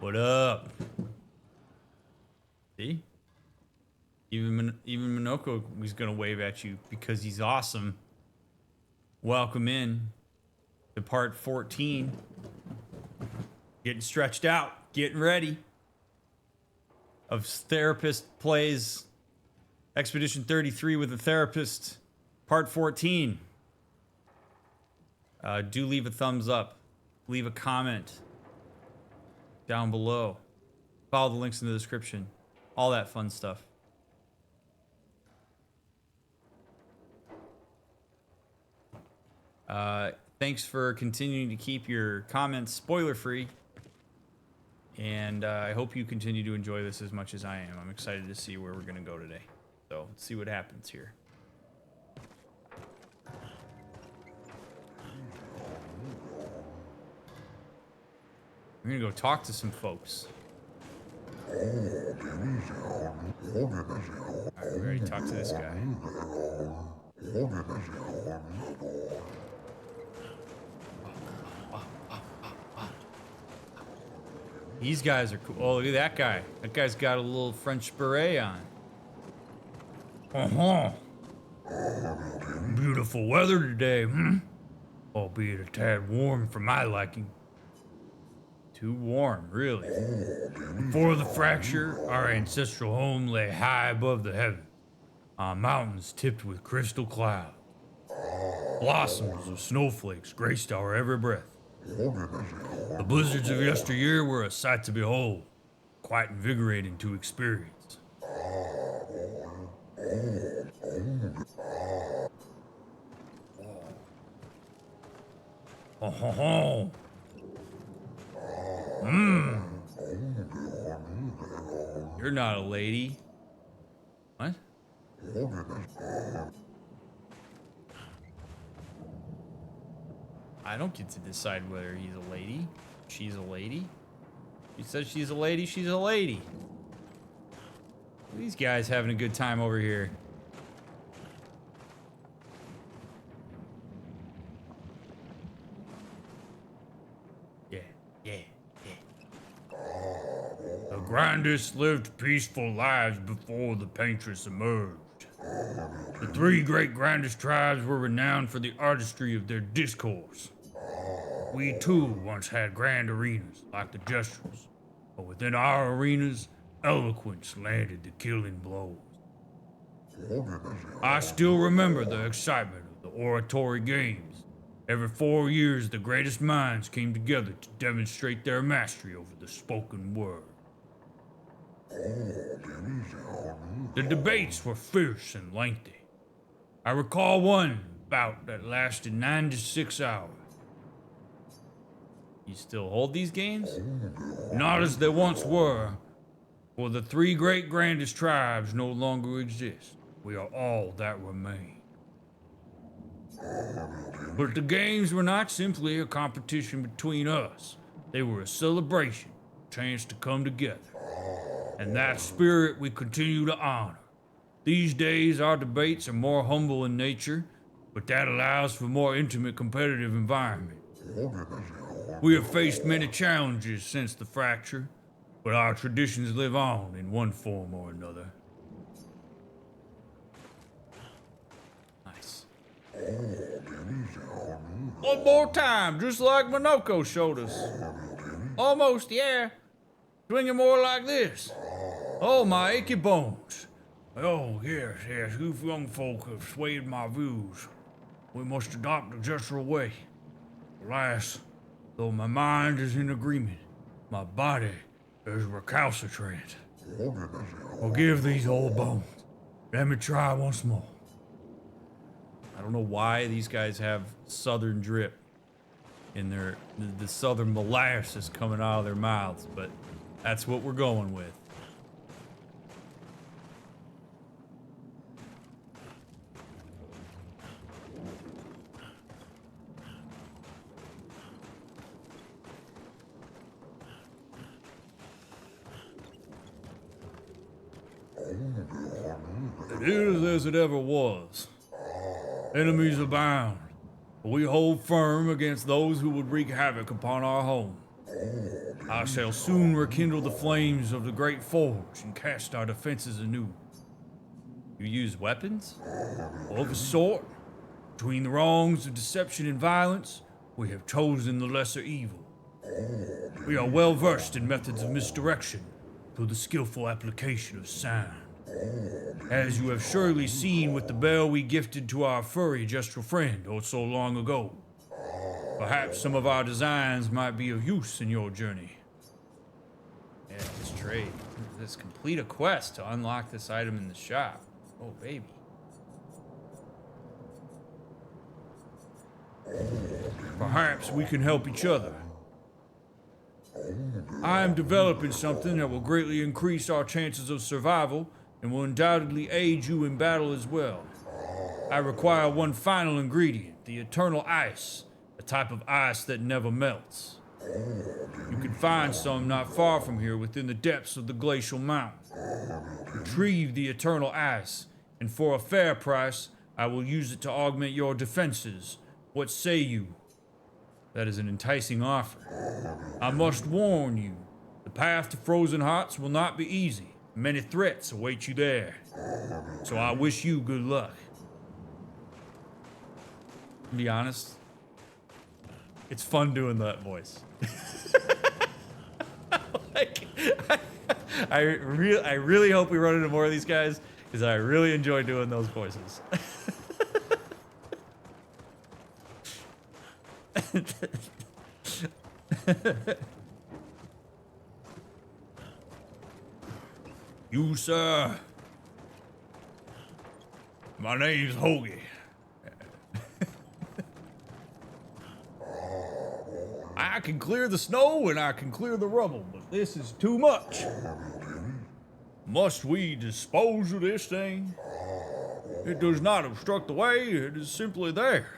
What up? See? Even Minoko was gonna wave at you because he's awesome. Welcome in to part 14. Getting stretched out, getting ready. Of Therapist Plays Expedition 33 with a Therapist, part 14. Do leave a thumbs up. Leave a comment down below. Follow the links in the description. All that fun stuff. Thanks for continuing to keep your comments spoiler free. And I hope you continue to enjoy this as much as I am. I'm excited to see where we're going to go today. So let's see what happens here. We're going to go talk to some folks. Alright, we already talked to this guy. These guys are cool. Oh, look at that guy. That guy's got a little French beret on. Beautiful weather today, albeit a tad warm for my liking. Too warm, really. Before the fracture, our ancestral home lay high above the heavens, on mountains tipped with crystal clouds. Blossoms of snowflakes graced our every breath. The blizzards of yesteryear were a sight to behold, quite invigorating to experience. You're not a lady. What? I don't get to decide whether he's a lady. She's a lady. She says she's a lady, she's a lady. These guys having a good time over here. Yeah. The Grinders lived peaceful lives before the Paintress emerged. The three great Grinders tribes were renowned for the artistry of their discourse. We too once had grand arenas like the Gestrals, but within our arenas, eloquence landed the killing blows. I still remember the excitement of the oratory games. Every 4 years, the greatest minds came together to demonstrate their mastery over the spoken word. The debates were fierce and lengthy. I recall one bout that lasted 96 hours. You still hold these games? Not as they once were, for the three great grandest tribes no longer exist. We are all that remain. But the games were not simply a competition between us. They were a celebration, a chance to come together. And that spirit we continue to honor. These days, our debates are more humble in nature, but that allows for a more intimate competitive environment. We have faced many challenges since the fracture, but our traditions live on in one form or another. Nice. One more time, just like Minoko showed us. Almost, yeah. Swinging more like this. Oh, my achy bones. Oh, yes, you young folk have swayed my views. We must adopt the Gestral way. Alas, though my mind is in agreement, my body is recalcitrant. Forgive these old bones. Let me try once more. I don't know why these guys have southern drip in their, the southern molasses coming out of their mouths, but that's what we're going with. It is as it ever was. Enemies abound, but we hold firm against those who would wreak havoc upon our home. I shall soon rekindle the flames of the great forge and cast our defenses anew. You use weapons? Of a sort. Between the wrongs of deception and violence, we have chosen the lesser evil. We are well versed in methods of misdirection through the skillful application of sound. As you have surely seen with the bell we gifted to our furry Gestal friend oh so long ago. Perhaps some of our designs might be of use in your journey. Yeah, this trade. Let's complete a quest to unlock this item in the shop. Oh, baby. Perhaps we can help each other. I am developing something that will greatly increase our chances of survival and will undoubtedly aid you in battle as well. I require one final ingredient, the eternal ice, a type of ice that never melts. You can find some not far from here within the depths of the glacial mountain. Retrieve the eternal ice, and for a fair price, I will use it to augment your defenses. What say you? That is an enticing offer. I must warn you, the path to Frozen Hearts will not be easy. Many threats await you there. So I wish you good luck. To be honest, it's fun doing that voice. I really hope we run into more of these guys, because I really enjoy doing those voices. You, sir. My name's Hoagie. I can clear the snow and I can clear the rubble, but this is too much. Must we dispose of this thing? It does not obstruct the way, it is simply there.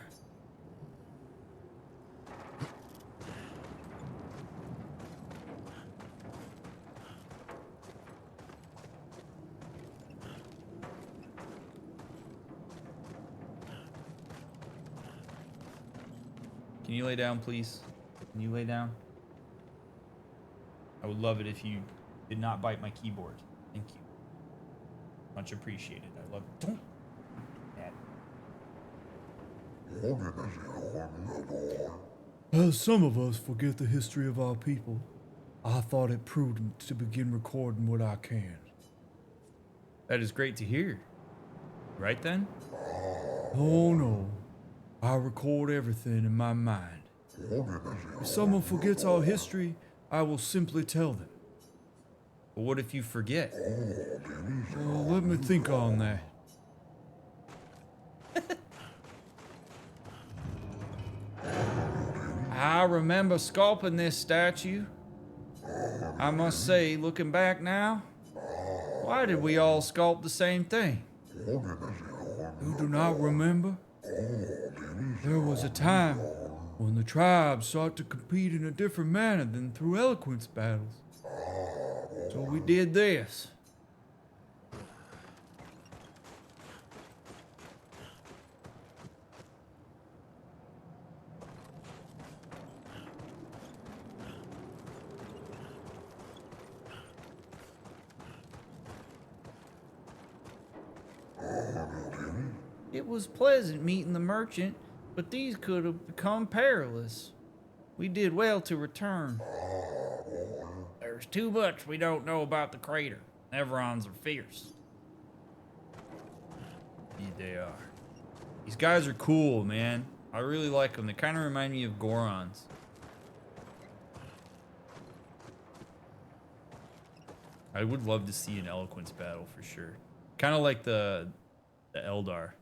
Can you lay down, please? Can you lay down? I would love it if you did not bite my keyboard. Thank you. Much appreciated. I love it. Don't. As some of us forget the history of our people, I thought it prudent to begin recording what I can. That is great to hear. Right then? Oh no. I record everything in my mind. If someone forgets our history, I will simply tell them. But what if you forget? Well, let me think on that. I remember sculpting this statue. I must say, looking back now, why did we all sculpt the same thing? You do not remember? There was a time when the tribes sought to compete in a different manner than through eloquence battles. So we did this. It was pleasant meeting the merchant, but these could have become perilous. We did well to return. There's too much we don't know about the crater. Neverons are fierce. Yeah, they are. These guys are cool, man. I really like them. They kind of remind me of Gorons. I would love to see an eloquence battle for sure. Kind of like the Eldar.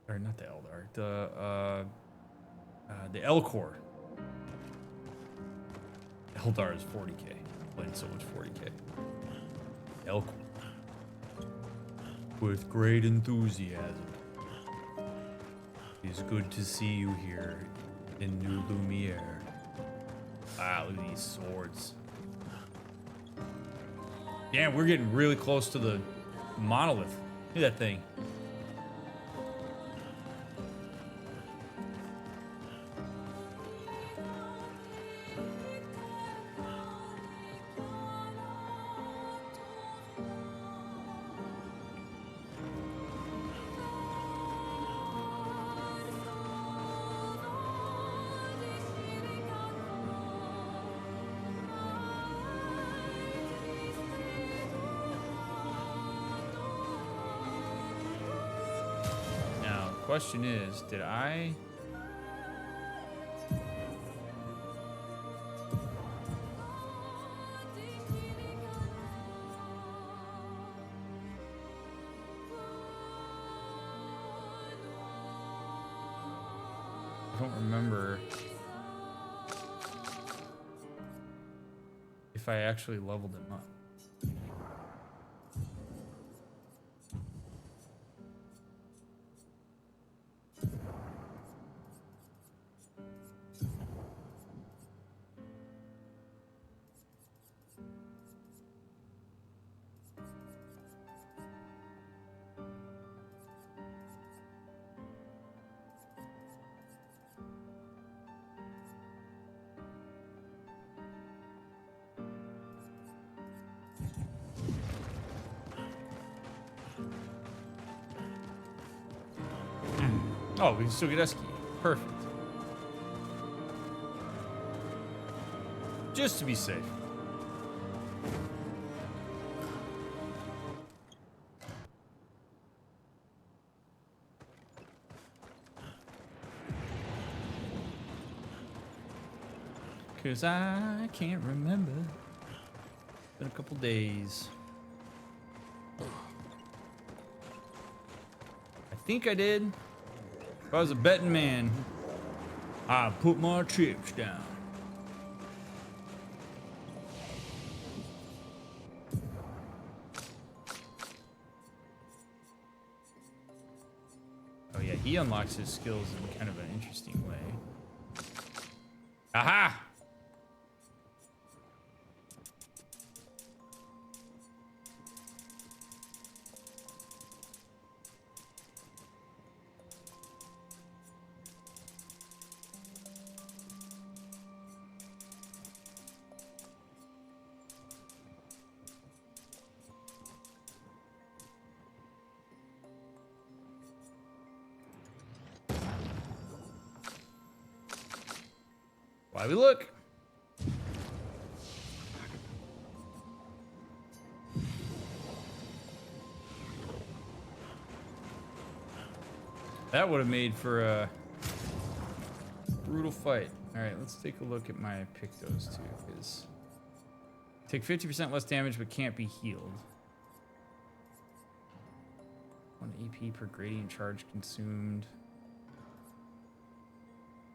Or not the Eldar. The Elcor. Eldar is 40k. Playing so much 40k. Elcor. With great enthusiasm. It's good to see you here in New Lumiere. Ah, look at these swords. Damn, we're getting really close to the monolith. Look at that thing. question is, did I... I don't remember if I actually leveled him up. Oh, we can still get Esky. Perfect. Just to be safe. Cause I can't remember. It's been a couple days. I think I did. If I was a betting man, I'd put my chips down. Oh yeah, he unlocks his skills in kind of an interesting way. Aha! Why we look? That would have made for a brutal fight. All right, let's take a look at my Pictos too, because take 50% less damage but can't be healed. 1 AP per gradient charge consumed.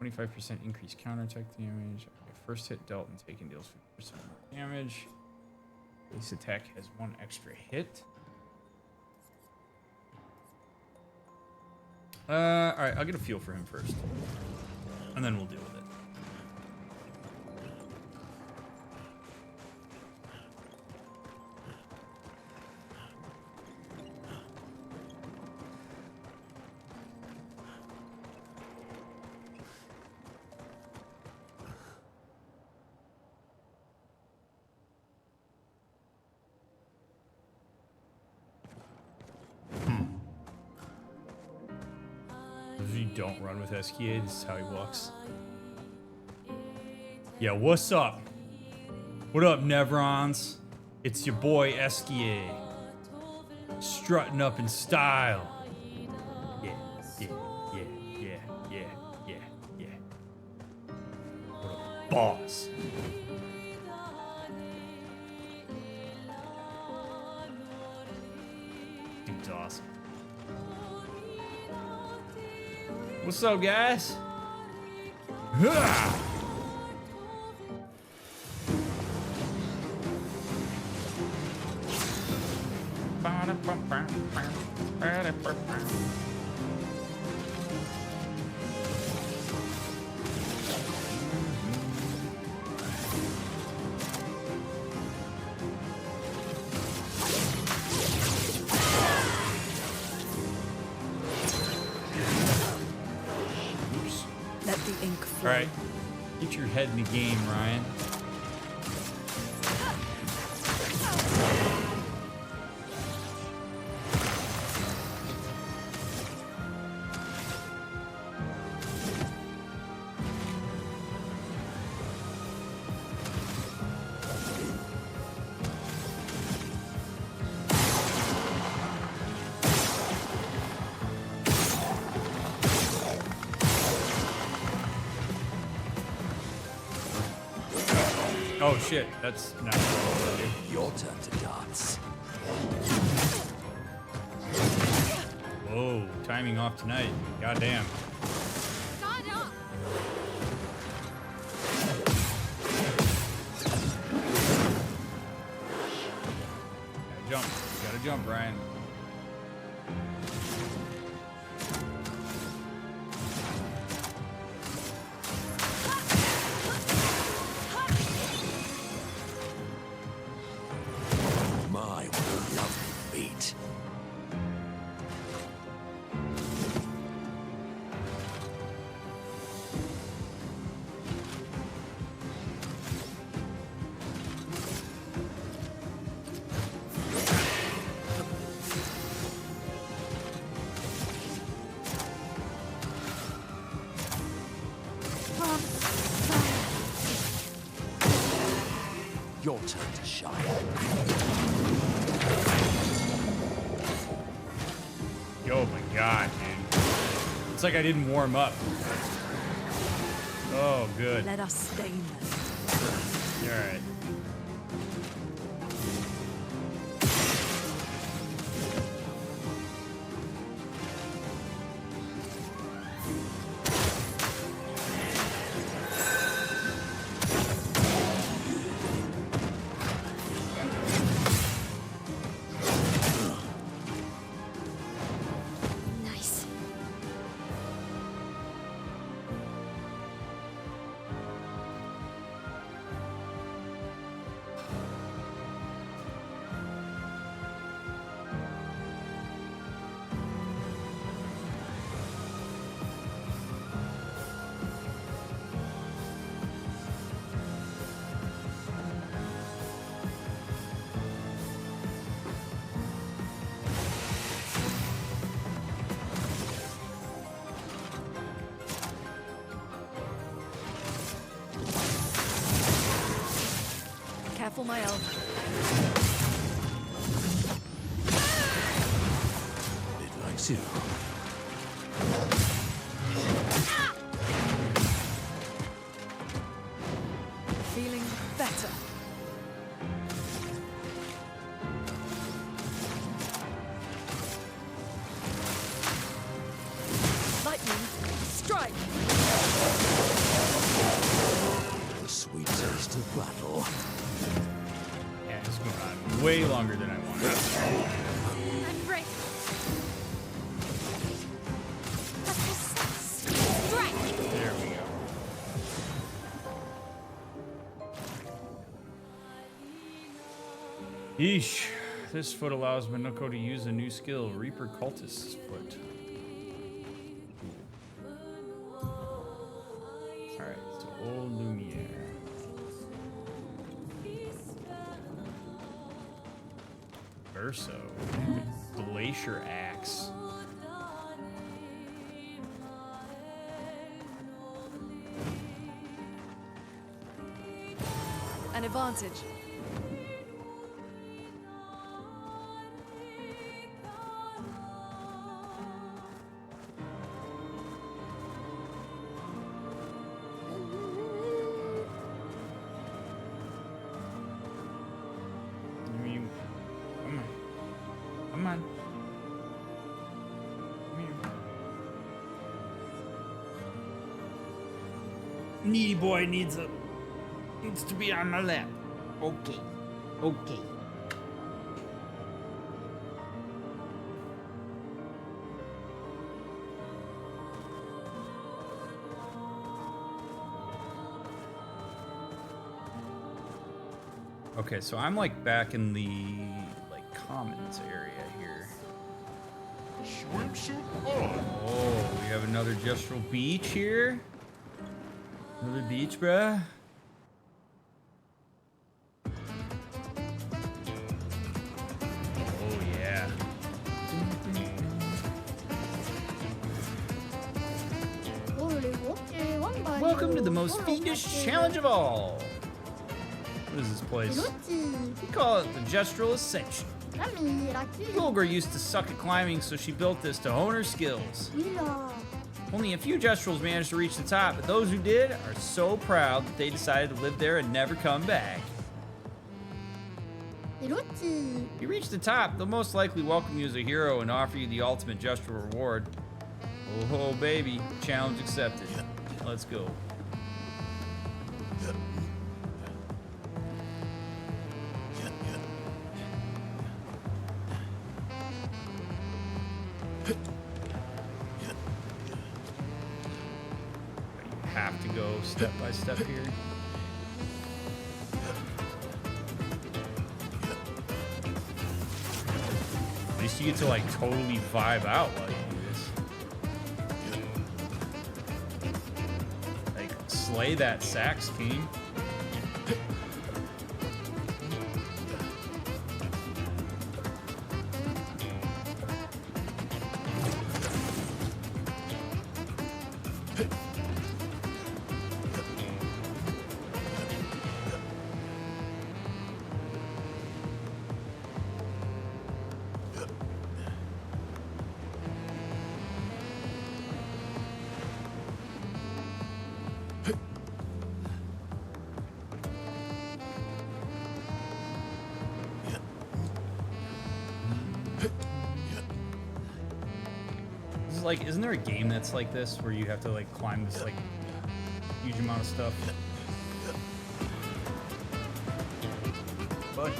25% increased counterattack damage. Okay, first hit dealt and taken deals 50% more damage. Base attack has 1 extra hit. Alright, I'll get a feel for him first. And then we'll deal with it. Don't run with SKA. This is how he walks. Yeah, what's up? What up, Nevrons? It's your boy SKA. Strutting up in style. Yeah, yeah, yeah, yeah, yeah, yeah, yeah. What a boss. Dude's awesome. What's up, guys? All right, get your head in the game, Ryan. Oh shit, that's not what I do. Your turn to dance. Whoa, timing off tonight. Goddamn. Guard up. Gotta jump. Gotta jump, Brian. My, what a lovely beat. Your turn to shine. Oh my god, dude. It's like I didn't warm up. Oh, good. Let us stain them. Alright. Nice. Careful, my elf. It likes you. Feeling better. Lightning, strike. The sweet taste of battle. Yeah, it's going on way longer than I wanted. And break. Strike. There we go. Yeesh. This foot allows Minoko to use a new skill, Reaper Cultist's Foot. Alright, so old Lumiere. Verso. Glacier Axe. An advantage. I mean, come on. Come on. Come here. Needy boy needs to be on my lap. Okay. Okay. Okay, so I'm like back in the commons area here. Swimsuit on. Oh, we have another Gestal beach here. Another beach, bruh. Oh yeah. Welcome to the most fiendish challenge of all. What is this place? We call it the Gestal Ascension. Golgar used to suck at climbing, so she built this to hone her skills. Only a few Gestrals managed to reach the top, but those who did are so proud that they decided to live there and never come back. If you reach the top, they'll most likely welcome you as a hero and offer you the ultimate Gestral reward. Oh, baby. Challenge accepted. Let's go. You have to go step by step here. At least you get to like totally vibe out while you do this. Like slay that sax king. Like, isn't there a game that's like this where you have to like climb this like huge amount of stuff? But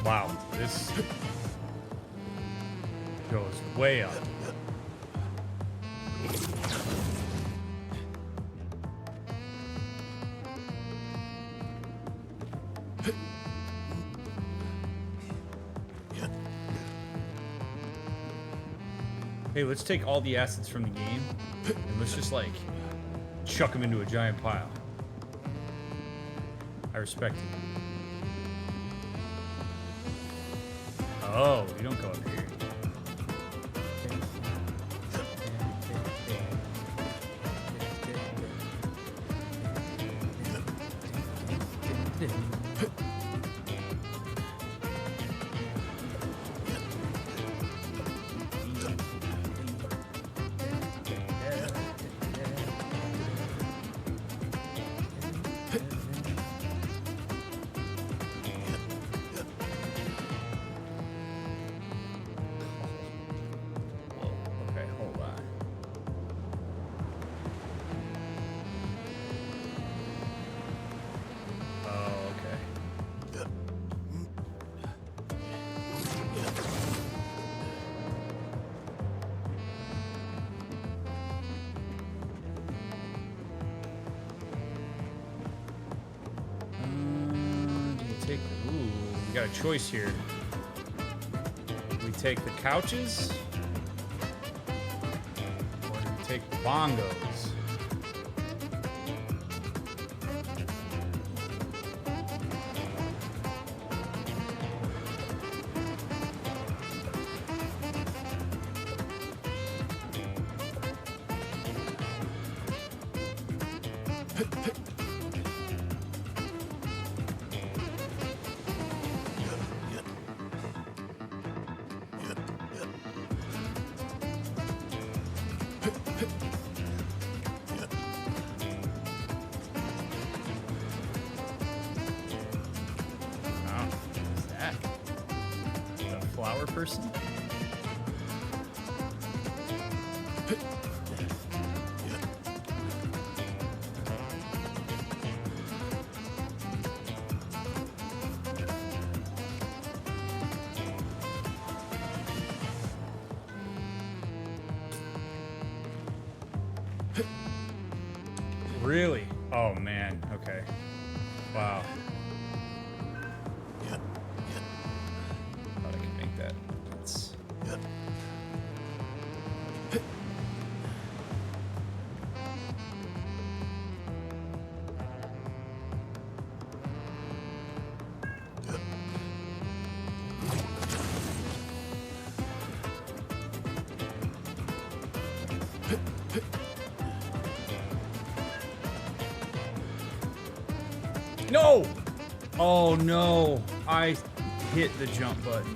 wow, this goes way up. Hey, let's take all the assets from the game and let's just like chuck them into a giant pile. I respect it. Oh, you don't go up here. We got a choice here. We take the couches, or do we take the bongos? Flower person? Really? Oh man. Okay. Wow. Yeah. Thought I could make that. That's... No! Oh no! I hit the jump button.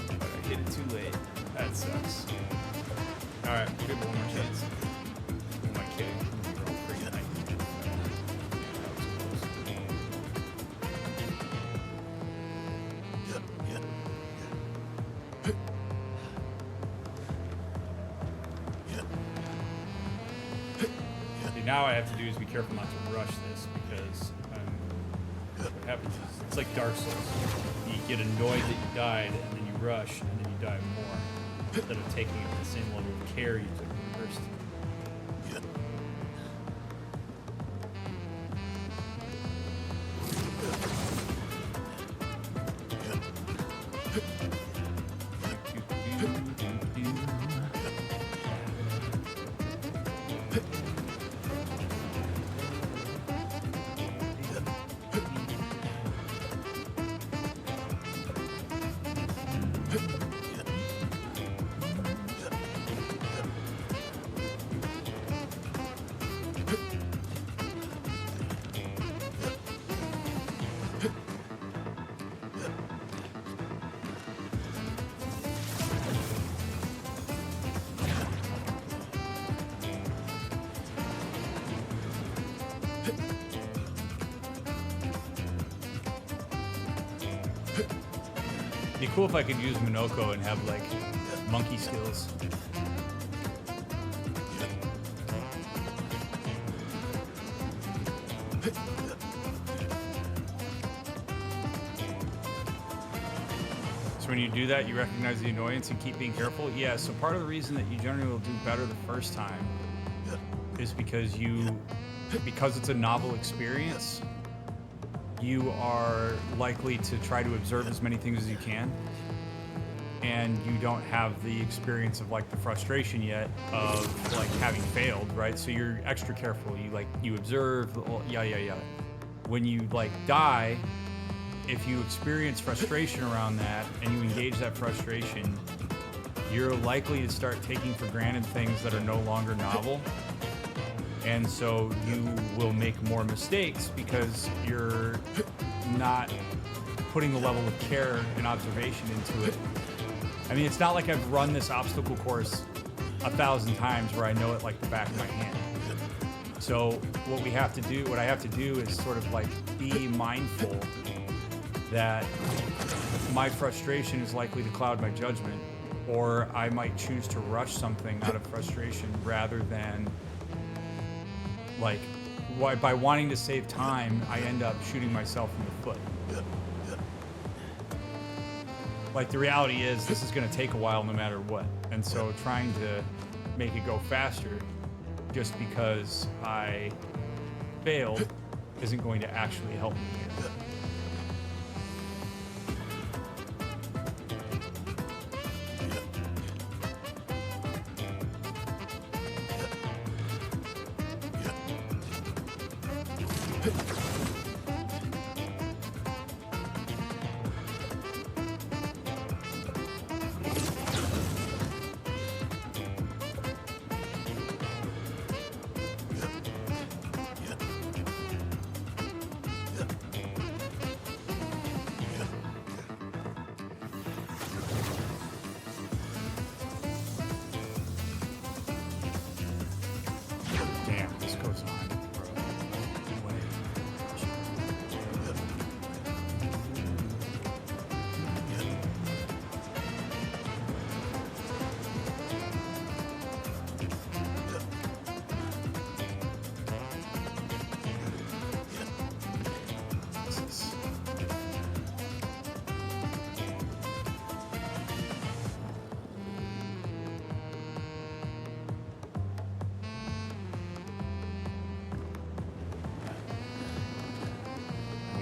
But I hit it too late. That sucks. Alright, we'll give it one more chance. Who am I kidding? We're all free tonight. Now I have to do is be careful not to rush this because what happens is it's like Dark Souls. You get annoyed that you died and then you rush and then you die more instead of taking it with the same level of care you took the first. Be cool if I could use Minoko and have like monkey skills. So when you do that, you recognize the annoyance and keep being careful. Yeah, so part of the reason that you generally will do better the first time is because it's a novel experience, you are likely to try to observe as many things as you can, and you don't have the experience of like the frustration yet of like having failed, right? So you're extra careful. You observe, yeah. When you like die, if you experience frustration around that and you engage that frustration, you're likely to start taking for granted things that are no longer novel. And so you will make more mistakes because you're not putting the level of care and observation into it. I mean, it's not like I've run this obstacle course 1,000 times where I know it like the back of my hand. So what I have to do is sort of like be mindful that my frustration is likely to cloud my judgment, or I might choose to rush something out of frustration rather than like, by wanting to save time, I end up shooting myself in the foot. Like, the reality is, this is going to take a while no matter what. And so trying to make it go faster just because I failed isn't going to actually help me here.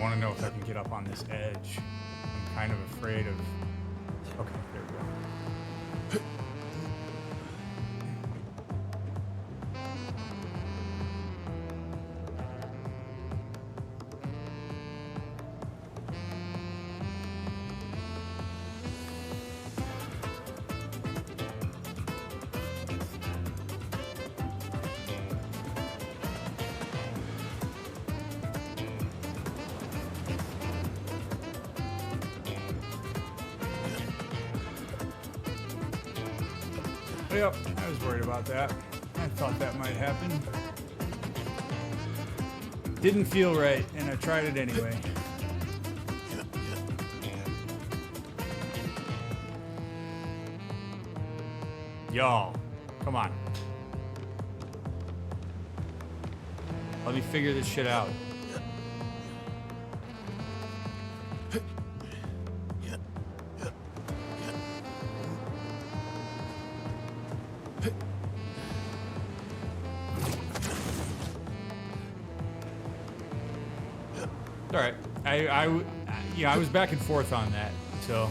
want to know if I can get up on this edge. I'm kind of afraid of... Okay, there we go. Yep, I was worried about that. I thought that might happen. Didn't feel right, and I tried it anyway. Y'all, come on. Let me figure this shit out. All right, I was back and forth on that, so.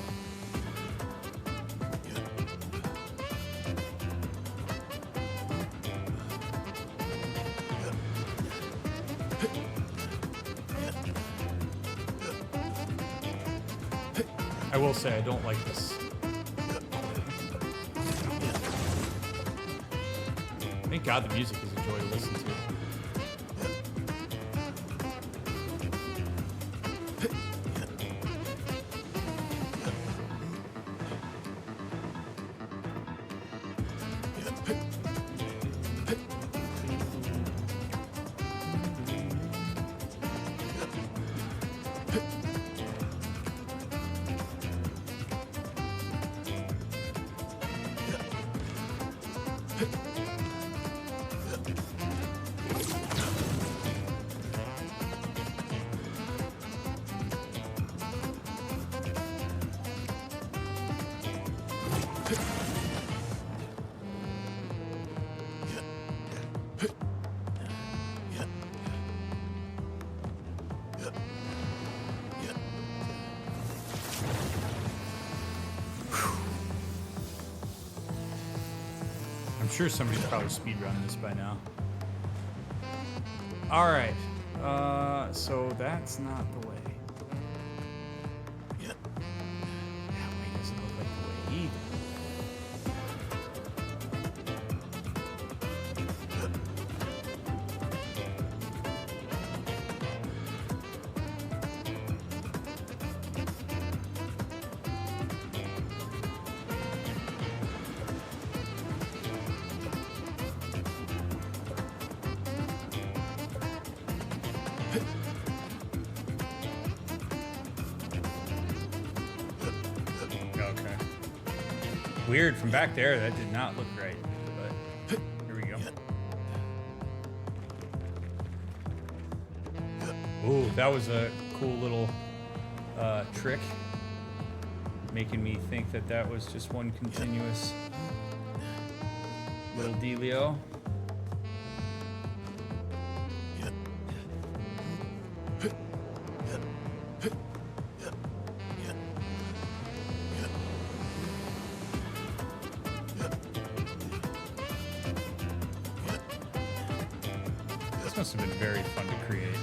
I will say I don't like this. Thank God the music is a joy to listen to. I'm sure somebody's probably speedrun this by now. Alright, so that's not the way. That way doesn't look like the way either. Okay. Weird, from back there, that did not look right, but here we go. Ooh, that was a cool little trick, making me think that that was just one continuous little dealio. This must have been very fun to create.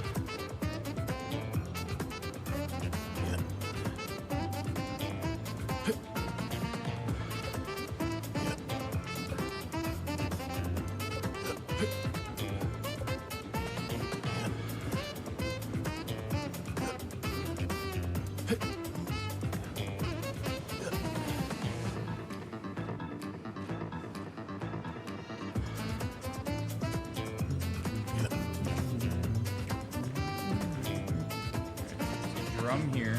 Drum here.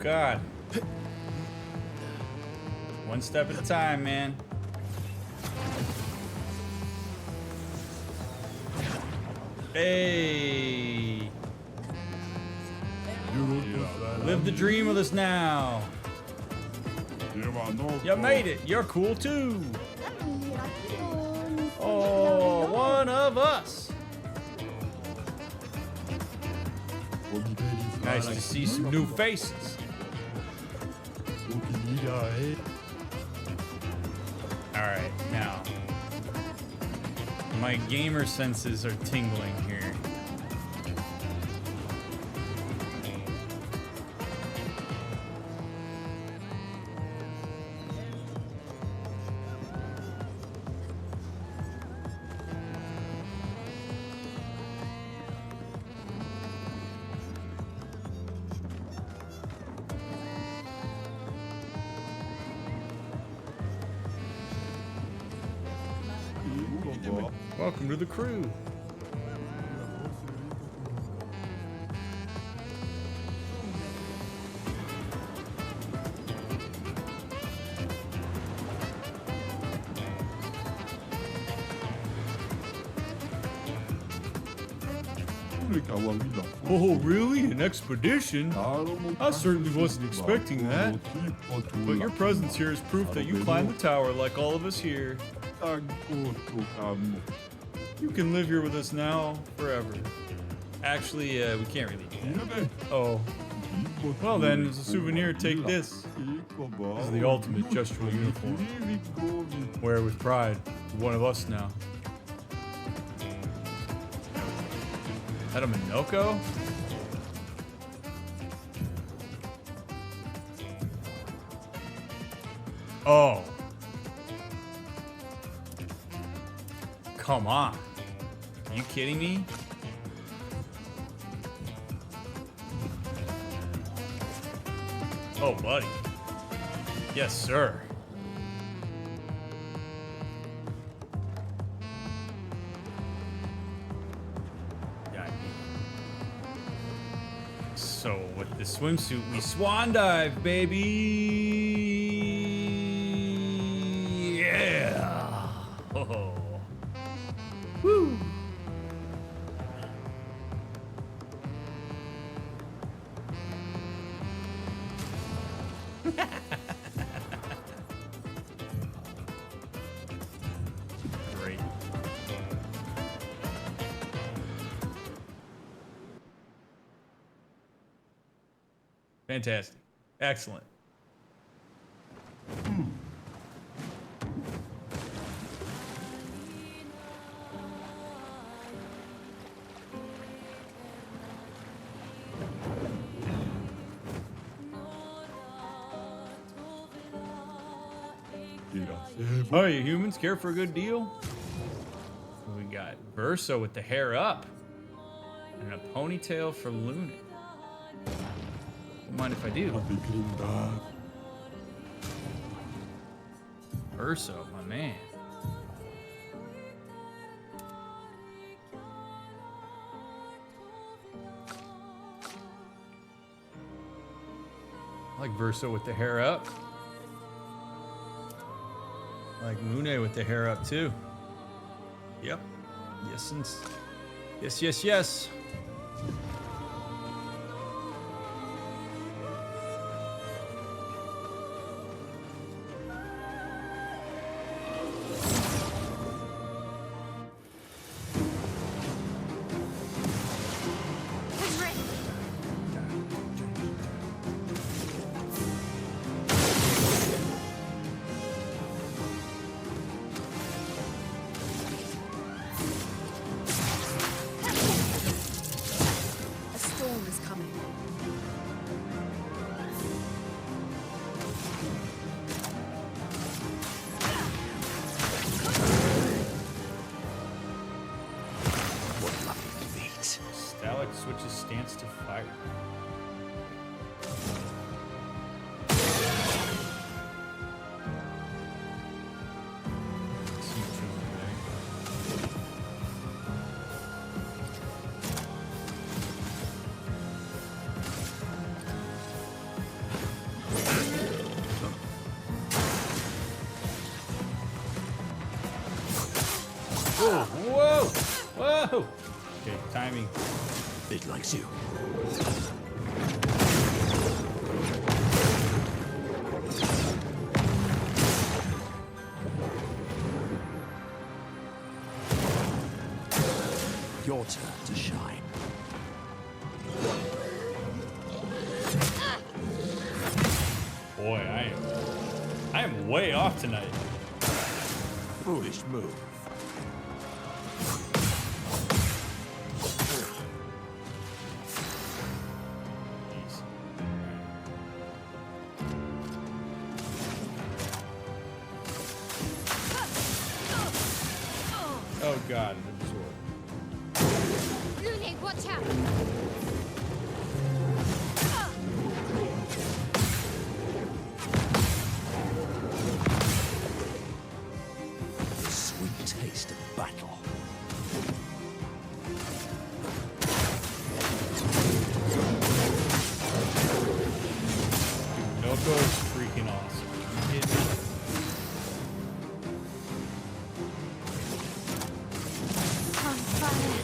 God. One step at a time, man. Hey. Live the dream with us now. You made it. You're cool too. Oh, one of us. Nice to see some new faces. Alright, now. My gamer senses are tingling here. Welcome to the crew. Oh, really? An expedition? I certainly wasn't expecting that. But your presence here is proof that you climbed the tower like all of us here. You can live here with us now, forever. Actually, we can't really do that. Oh. Well then, as a souvenir, take this. This is the ultimate gestural uniform. Wear it with pride. You're one of us now. Is that a Minoko? Oh. Come on. Are you kidding me? Oh, buddy. Yes, sir. Yeah. So, with the swimsuit, we swan dive, baby. Yeah. Oh. Woo. Great. Fantastic. Excellent. Oh, you humans care for a good deal? We got Verso with the hair up and a ponytail for Luna. Don't mind if I do. Verso, my man. I like Verso with the hair up. I like Mune with the hair up too. Yep. Yes. Switches stance to fire. Whoa, whoa, whoa. Okay, timing. It likes you. Your turn to shine. Boy, I am way off tonight. Foolish move. Jeez. Oh God, an absorb. Lumiere, watch out! The sweet taste of battle. Noko's freaking awesome. You kidding me? On fire!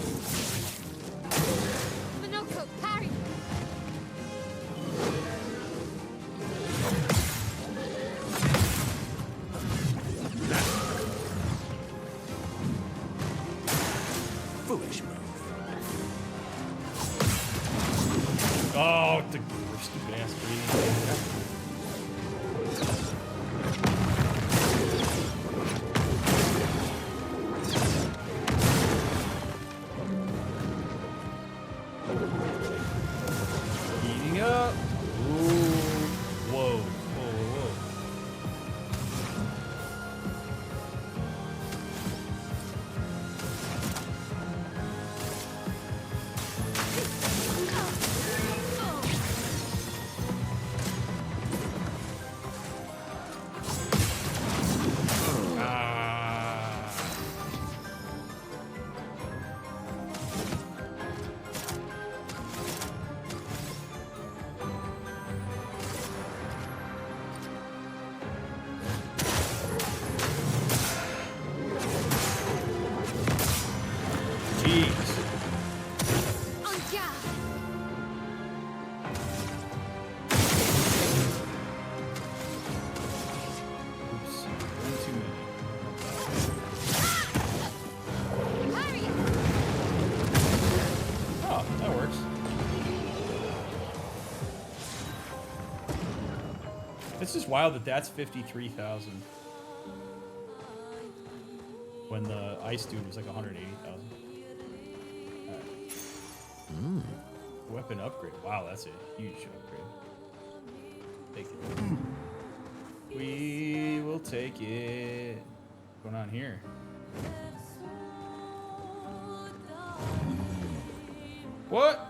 Minoko, parry! Foolish move. Oh, the stupid ass bleeding. Heating up. Ooh. Whoa. Whoa, whoa, whoa. Ah. Jeez. On guard! Oops. One too many. Parry! Oh, that works. It's just wild that that's 53,000. When the ice dude was like 180,000. Alright. Weapon upgrade. Wow, that's a huge upgrade. Take it. We will take it. What's going on here? What?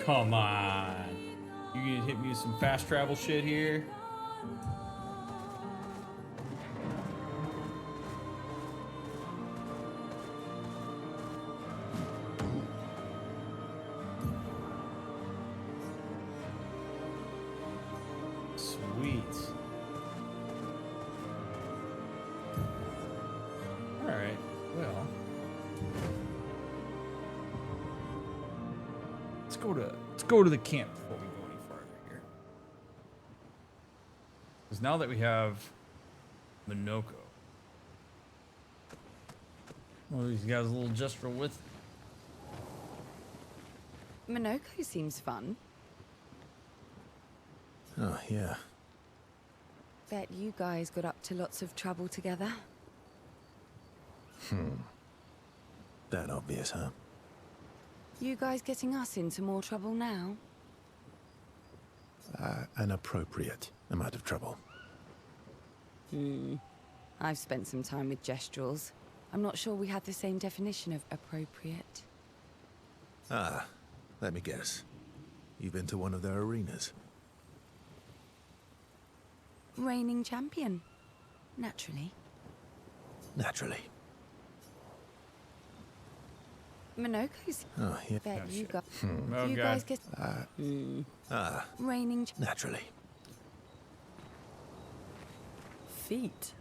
Come on. You gonna hit me with some fast travel shit here? Sweet. Alright, well. Let's go to the camp before we go any farther here. Because now that we have Minoko. Well, these guys a little gestural with. Minoko seems fun. Oh, yeah. Bet you guys got up to lots of trouble together. That obvious, huh? You guys getting us into more trouble now? An appropriate amount of trouble. I've spent some time with Gestrals. I'm not sure we had the same definition of appropriate. Ah, let me guess. You've been to one of their arenas? Reigning champion. Naturally. Naturally. Minoko's. Oh, yeah. Bet you shit. got. Oh, You God. guys get. Ah, Reigning. naturally. feet.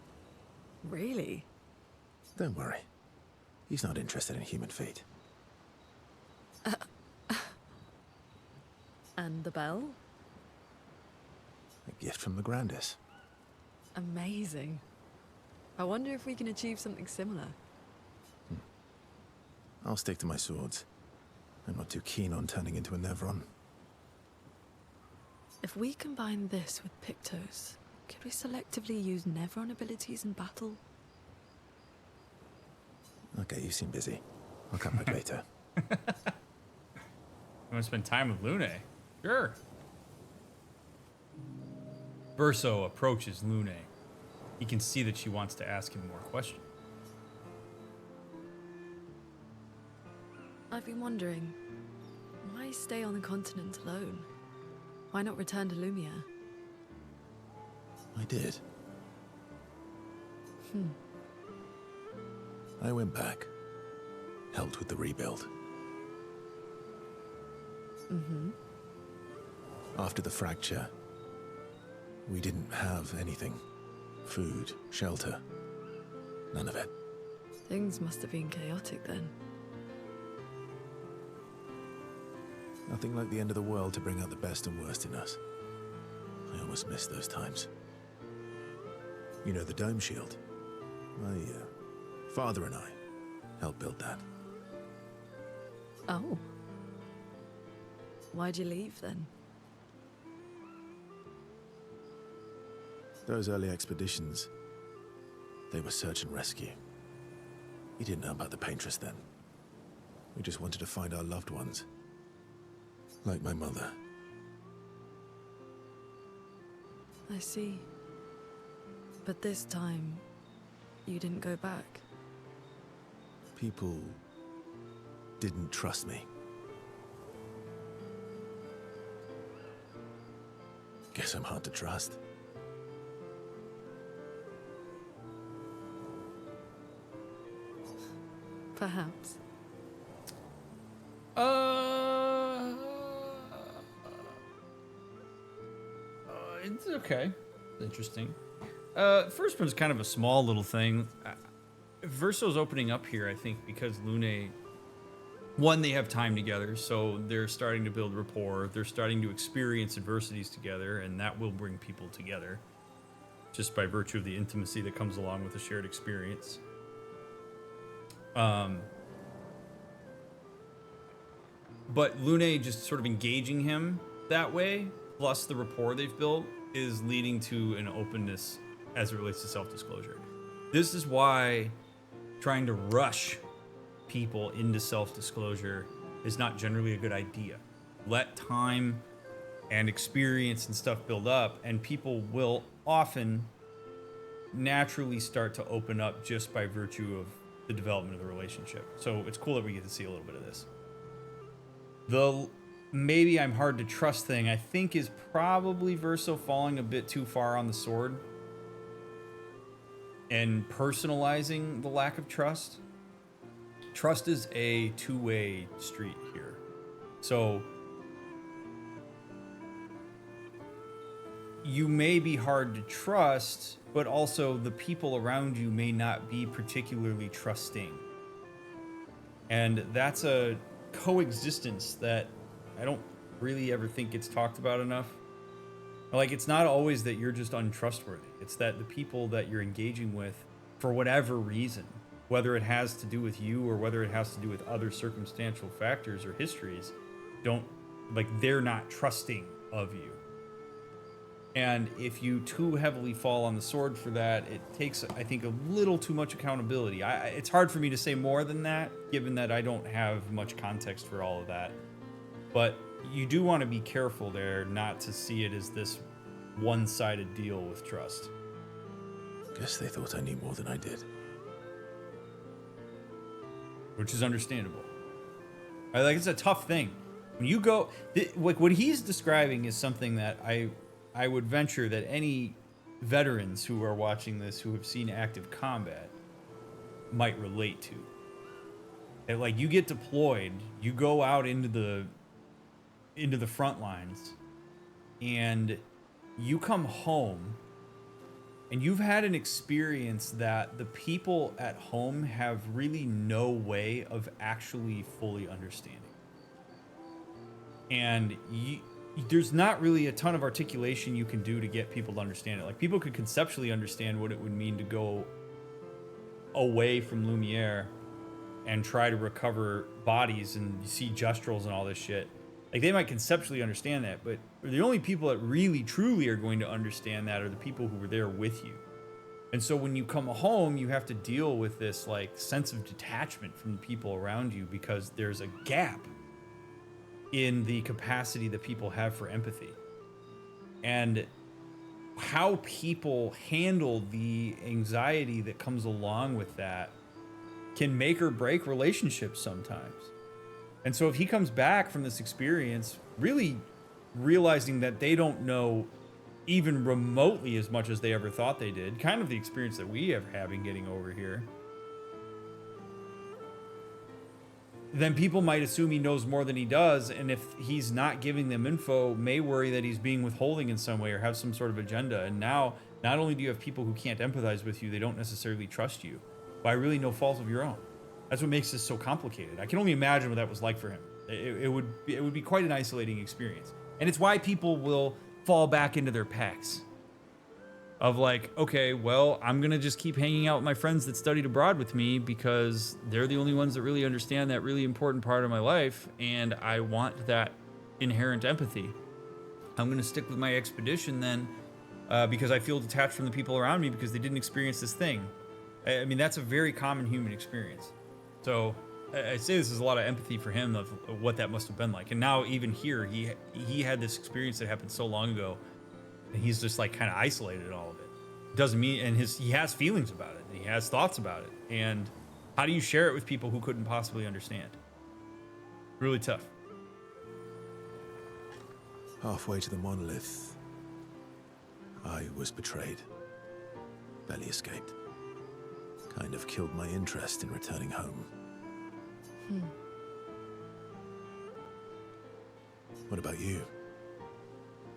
Really? Don't worry. He's not interested in human feet. And the bell? A gift from the Grandis. Amazing. I wonder if we can achieve something similar. I'll stick to my swords. I'm not too keen on turning into a Nevron. If we combine this with Pictos, could we selectively use Nevron abilities in battle? Okay, you seem busy. I'll come back later. You want to spend time with Lune? Sure. Verso approaches Lune. He can see that she wants to ask him more questions. I've been wondering, why stay on the continent alone? Why not return to Lumiere? I did. I went back. Helped with the rebuild. After the fracture, we didn't have anything. Food, shelter, none of it. Things must have been chaotic then. Nothing like the end of the world to bring out the best and worst in us. I almost miss those times. You know the dome shield? My father and I helped build that. Oh. Why'd you leave then? Those early expeditions, they were search and rescue. We didn't know about the Paintress then. We just wanted to find our loved ones. Like my mother. I see. But this time, you didn't go back. People didn't trust me. Guess I'm hard to trust. Perhaps. It's okay. It's interesting. First one's kind of a small little thing. Verso's opening up here, I think, because Lune, one, they have time together, so they're starting to build rapport. They're starting to experience adversities together, and that will bring people together, just by virtue of the intimacy that comes along with a shared experience. But Lune just sort of engaging him that way, plus the rapport they've built, is leading to an openness as it relates to self-disclosure. This is why trying to rush people into self-disclosure is not generally a good idea. Let time and experience and stuff build up, and people will often naturally start to open up just by virtue of the development of the relationship. So it's cool that we get to see a little bit of this. The maybe I'm hard to trust thing, I think, is probably Verso falling a bit too far on the sword and personalizing the lack of trust. Trust is a two-way street here. So you may be hard to trust, but also the people around you may not be particularly trusting. And that's a coexistence that I don't really ever think gets talked about enough. Like, it's not always that you're just untrustworthy. It's that the people that you're engaging with, for whatever reason, whether it has to do with you or whether it has to do with other circumstantial factors or histories, they're not trusting of you. And if you too heavily fall on the sword for that, it takes, I think, a little too much accountability. It's hard for me to say more than that, given that I don't have much context for all of that. But you do want to be careful there not to see it as this one-sided deal with trust. Guess they thought I knew more than I did. Which is understandable. It's a tough thing. When you go, what he's describing is something that I would venture that any veterans who are watching this who have seen active combat might relate to. And you get deployed, you go out into the front lines, and you come home and you've had an experience that the people at home have really no way of actually fully understanding. And there's not really a ton of articulation you can do to get people to understand it. Like, people could conceptually understand what it would mean to go away from Lumiere and try to recover bodies and see gestrals and all this shit. Like, they might conceptually understand that, but the only people that really truly are going to understand that are the people who were there with you. And so when you come home, you have to deal with this like sense of detachment from the people around you, because there's a gap in the capacity that people have for empathy. And how people handle the anxiety that comes along with that can make or break relationships sometimes. And so if he comes back from this experience really realizing that they don't know even remotely as much as they ever thought they did, kind of the experience that we are having getting over here, then people might assume he knows more than he does, and if he's not giving them info, may worry that he's being withholding in some way or have some sort of agenda. And now, not only do you have people who can't empathize with you, they don't necessarily trust you, by really no fault of your own. That's what makes this so complicated. I can only imagine what that was like for him. It would be quite an isolating experience. And it's why people will fall back into their packs. Of like, okay, well, I'm gonna just keep hanging out with my friends that studied abroad with me because they're the only ones that really understand that really important part of my life, and I want that inherent empathy. I'm gonna stick with my expedition then, because I feel detached from the people around me because they didn't experience this thing. I mean, that's a very common human experience. So I say this is a lot of empathy for him of what that must have been like. And now even here, he had this experience that happened so long ago, and he's just like kind of isolated all of it. Doesn't mean, and he has feelings about it, and he has thoughts about it. And how do you share it with people who couldn't possibly understand? Really tough. Halfway to the monolith, I was betrayed. Barely escaped. Kind of killed my interest in returning home. What about you?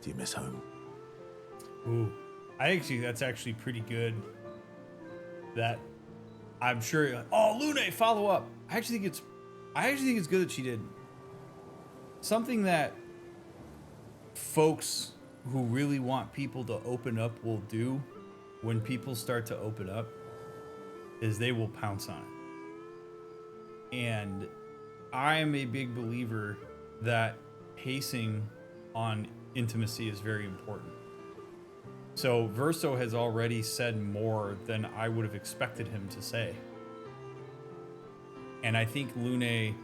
Do you miss home? Ooh, that's actually pretty good. That I'm sure. Oh, Lune, follow up. I actually think it's good that she did something that folks who really want people to open up will do when people start to open up is they will pounce on it. And I am a big believer that pacing on intimacy is very important. So Verso has already said more than I would have expected him to say. And I think Lune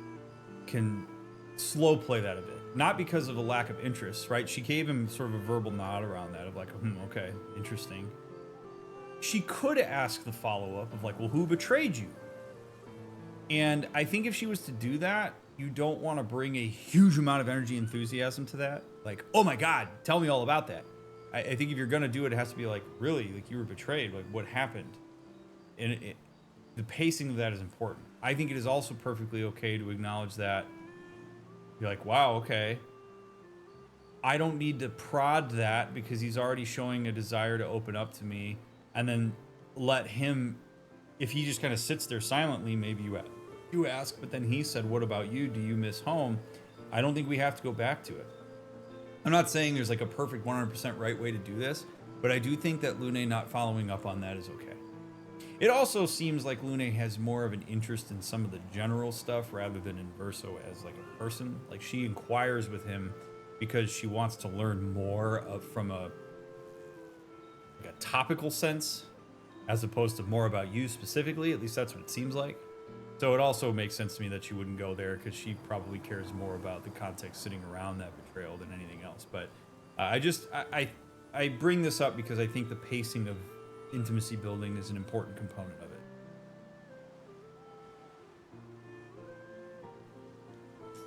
can slow play that a bit. Not because of a lack of interest, right? She gave him sort of a verbal nod around that of like, okay, interesting. She could ask the follow-up of like, well, who betrayed you? And I think if she was to do that, you don't want to bring a huge amount of energy and enthusiasm to that. Like, oh my God, tell me all about that. I think if you're going to do it, it has to be like, really, like you were betrayed, like what happened? And the pacing of that is important. I think it is also perfectly okay to acknowledge that. You're like, wow, okay. I don't need to prod that because he's already showing a desire to open up to me, and then let him, if he just kind of sits there silently, maybe you ask, but then he said, what about you? Do you miss home? I don't think we have to go back to it. I'm not saying there's like a perfect 100% right way to do this, but I do think that Lune not following up on that is okay. It also seems like Lune has more of an interest in some of the general stuff rather than in Verso as like a person. Like she inquires with him because she wants to learn more from a topical sense as opposed to more about you specifically. At least that's what it seems like. So it also makes sense to me that she wouldn't go there because she probably cares more about the context sitting around that betrayal than anything else. But I bring this up because I think the pacing of intimacy building is an important component of it.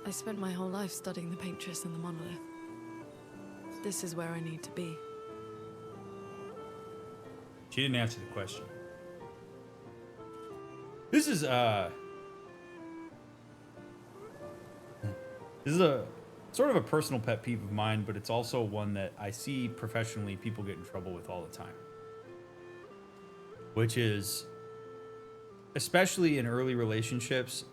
I spent my whole life studying the paintress and the monolith. This is where I need to be. She didn't answer the question. This is a sort of a personal pet peeve of mine, but it's also one that I see professionally people get in trouble with all the time. which is, especially in early relationships,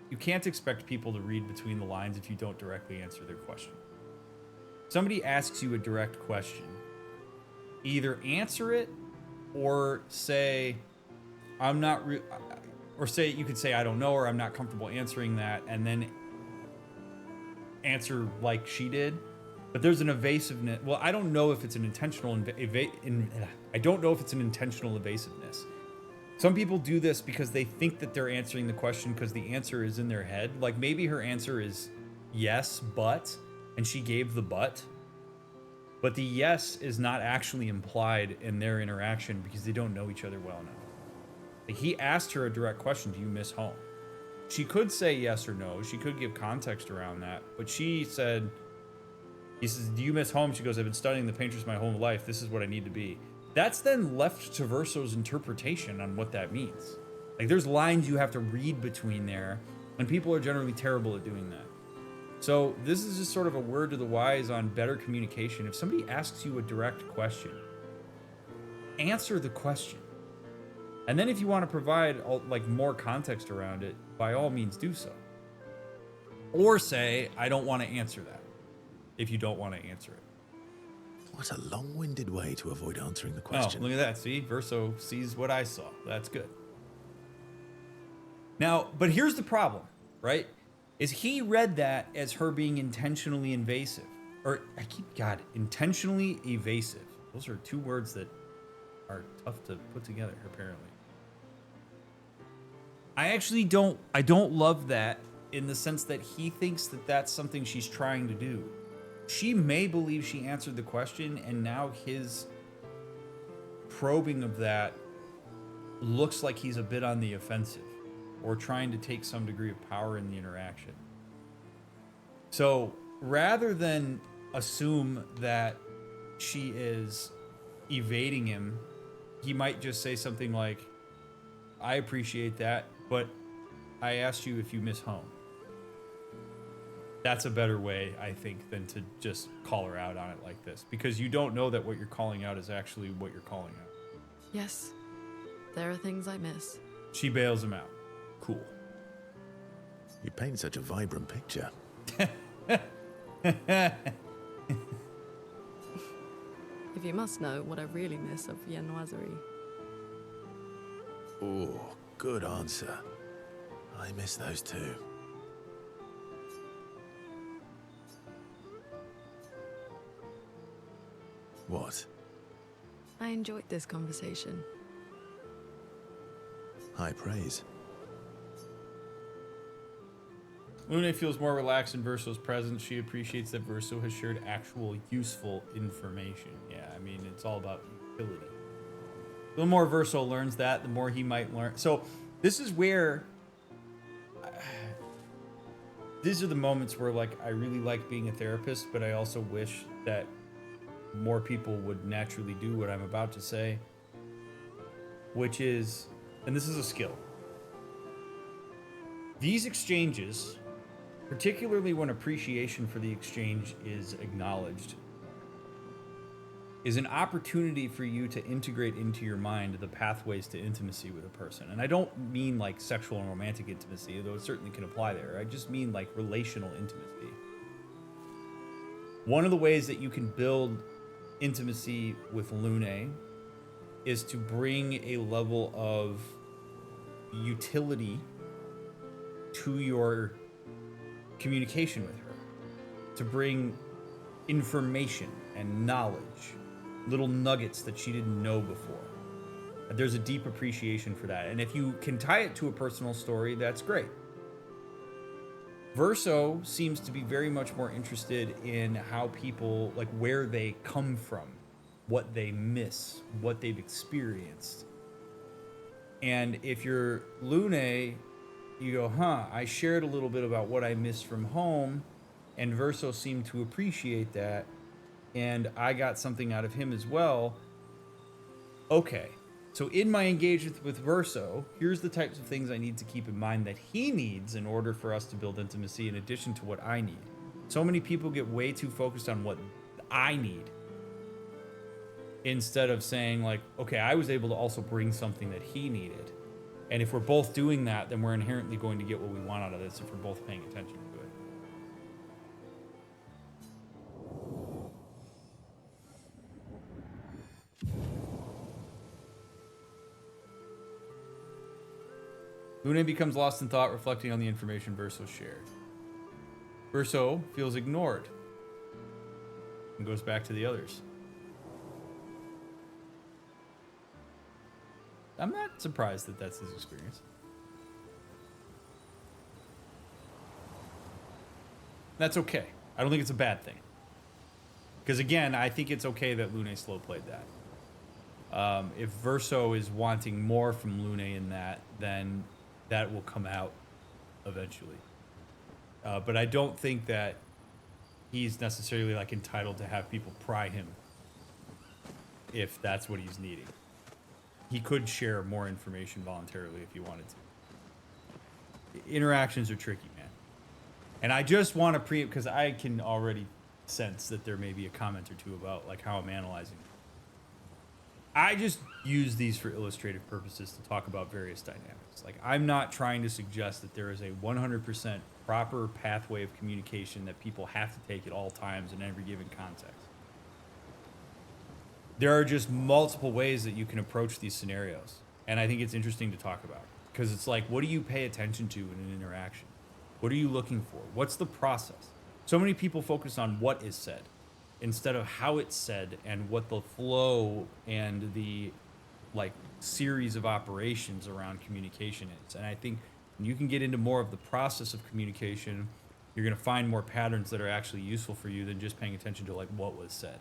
you can't expect people to read between the lines if you don't directly answer their question. Somebody asks you a direct question, either answer it or say, I'm not, or say, you could say, I don't know, or I'm not comfortable answering that, and then answer like she did. But there's an evasiveness. Well, I don't know if it's an intentional, I don't know if it's an intentional evasiveness. Some people do this because they think that they're answering the question because the answer is in their head. Like maybe her answer is yes, but, and she gave the but the yes is not actually implied in their interaction because they don't know each other well enough. Like he asked her a direct question, do you miss home? She could say yes or no. She could give context around that, but she said, he says, do you miss home? She goes, I've been studying the painters my whole life. This is what I need to be. That's then left to Verso's interpretation on what that means. Like there's lines you have to read between there, and people are generally terrible at doing that. So this is just sort of a word to the wise on better communication. If somebody asks you a direct question, answer the question. And then if you want to provide like more context around it, by all means do so. Or say, I don't want to answer that, if you don't want to answer it. What a long-winded way to avoid answering the question. Oh, look at that. See, Verso sees what I saw. That's good. Now, but here's the problem, right? Is he read that as her being intentionally invasive. Or, intentionally evasive. Those are two words that are tough to put together, apparently. I don't love that in the sense that he thinks that that's something she's trying to do. She may believe she answered the question, and now his probing of that looks like he's a bit on the offensive or trying to take some degree of power in the interaction. So rather than assume that she is evading him, he might just say something like, I appreciate that, but I asked you if you miss home. That's a better way, I think, than to just call her out on it like this, because you don't know that what you're calling out is actually what you're calling out. Yes, there are things I miss. She bails him out. Cool. You paint such a vibrant picture. If you must know what I really miss of viennoiserie. Oh, good answer. I miss those too. What? I enjoyed this conversation. High praise. Lune feels more relaxed in Verso's presence. She appreciates that Verso has shared actual useful information. Yeah, I mean, it's all about utility. The more Verso learns that, the more he might learn. So this is where... these are the moments where, like, I really like being a therapist, but I also wish that more people would naturally do what I'm about to say, which is, and this is a skill. These exchanges, particularly when appreciation for the exchange is acknowledged, is an opportunity for you to integrate into your mind the pathways to intimacy with a person. And I don't mean like sexual and romantic intimacy, though it certainly can apply there. I just mean like relational intimacy. One of the ways that you can build intimacy with Lune is to bring a level of utility to your communication with her, to bring information and knowledge, little nuggets that she didn't know before. There's a deep appreciation for that, and if you can tie it to a personal story, that's great. Verso seems to be very much more interested in how people, like where they come from, what they miss, what they've experienced. And if you're Lune, you go, I shared a little bit about what I missed from home, and Verso seemed to appreciate that, and I got something out of him as well. Okay, so in my engagement with Verso, here's the types of things I need to keep in mind that he needs in order for us to build intimacy in addition to what I need. So many people get way too focused on what I need instead of saying like, okay, I was able to also bring something that he needed. And if we're both doing that, then we're inherently going to get what we want out of this if we're both paying attention to it. Lune becomes lost in thought, reflecting on the information Verso shared. Verso feels ignored and goes back to the others. I'm not surprised that that's his experience. That's okay. I don't think it's a bad thing. Because again, I think it's okay that Lune slow played that. If Verso is wanting more from Lune in that, then that will come out eventually. But I don't think that he's necessarily like entitled to have people pry him if that's what he's needing. He could share more information voluntarily if he wanted to. Interactions are tricky, man. And I just want to preempt, because I can already sense that there may be a comment or two about like how I'm analyzing it. I just use these for illustrative purposes to talk about various dynamics. Like, I'm not trying to suggest that there is a 100% proper pathway of communication that people have to take at all times in every given context. There are just multiple ways that you can approach these scenarios. And I think it's interesting to talk about. Because it's like, what do you pay attention to in an interaction? What are you looking for? What's the process? So many people focus on what is said instead of how it's said and what the flow and the like series of operations around communication is. And I think when you can get into more of the process of communication, you're going to find more patterns that are actually useful for you than just paying attention to like what was said.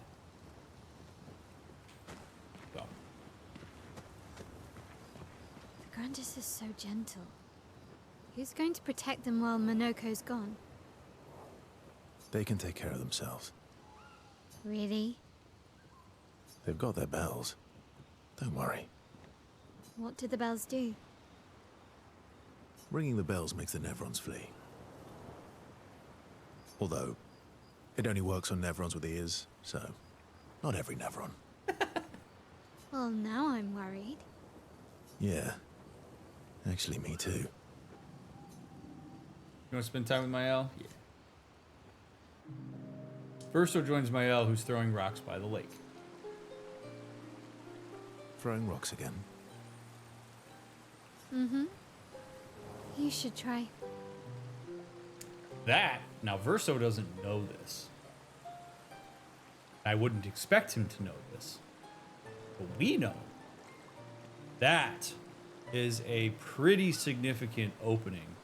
So. The Grandis is so gentle. Who's going to protect them while Monoko's gone? They can take care of themselves. Really? They've got their bells. Don't worry. What do the bells do? Ringing the bells makes the Nevrons flee. Although, it only works on Nevrons with ears, so not every Nevron. Well, now I'm worried. Yeah. Actually, me too. You want to spend time with Mael? Yeah. Verso joins Mael, who's throwing rocks by the lake. Throwing rocks again. Mm-hmm. You should try. Now Verso doesn't know this. I wouldn't expect him to know this. But we know. That is a pretty significant opening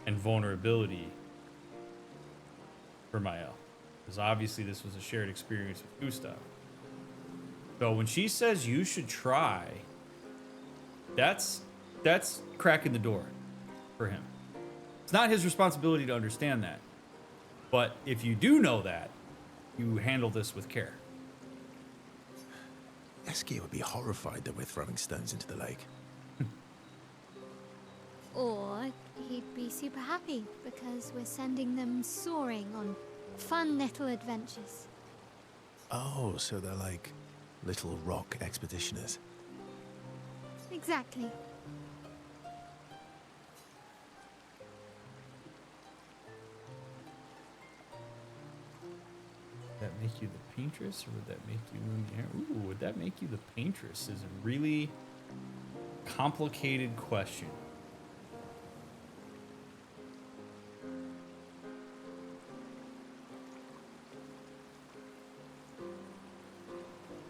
and vulnerability for Mael. Because obviously this was a shared experience with Gustav. So when she says you should try, that's cracking the door for him. It's not his responsibility to understand that. But if you do know that, you handle this with care. Eskia would be horrified that we're throwing stones into the lake. Or he'd be super happy because we're sending them soaring on fun little adventures. Oh, so they're like little rock expeditioners. Exactly. Would that make you the paintress, or would that make you Lumiere? Ooh, would that make you the paintress? Is a really complicated question.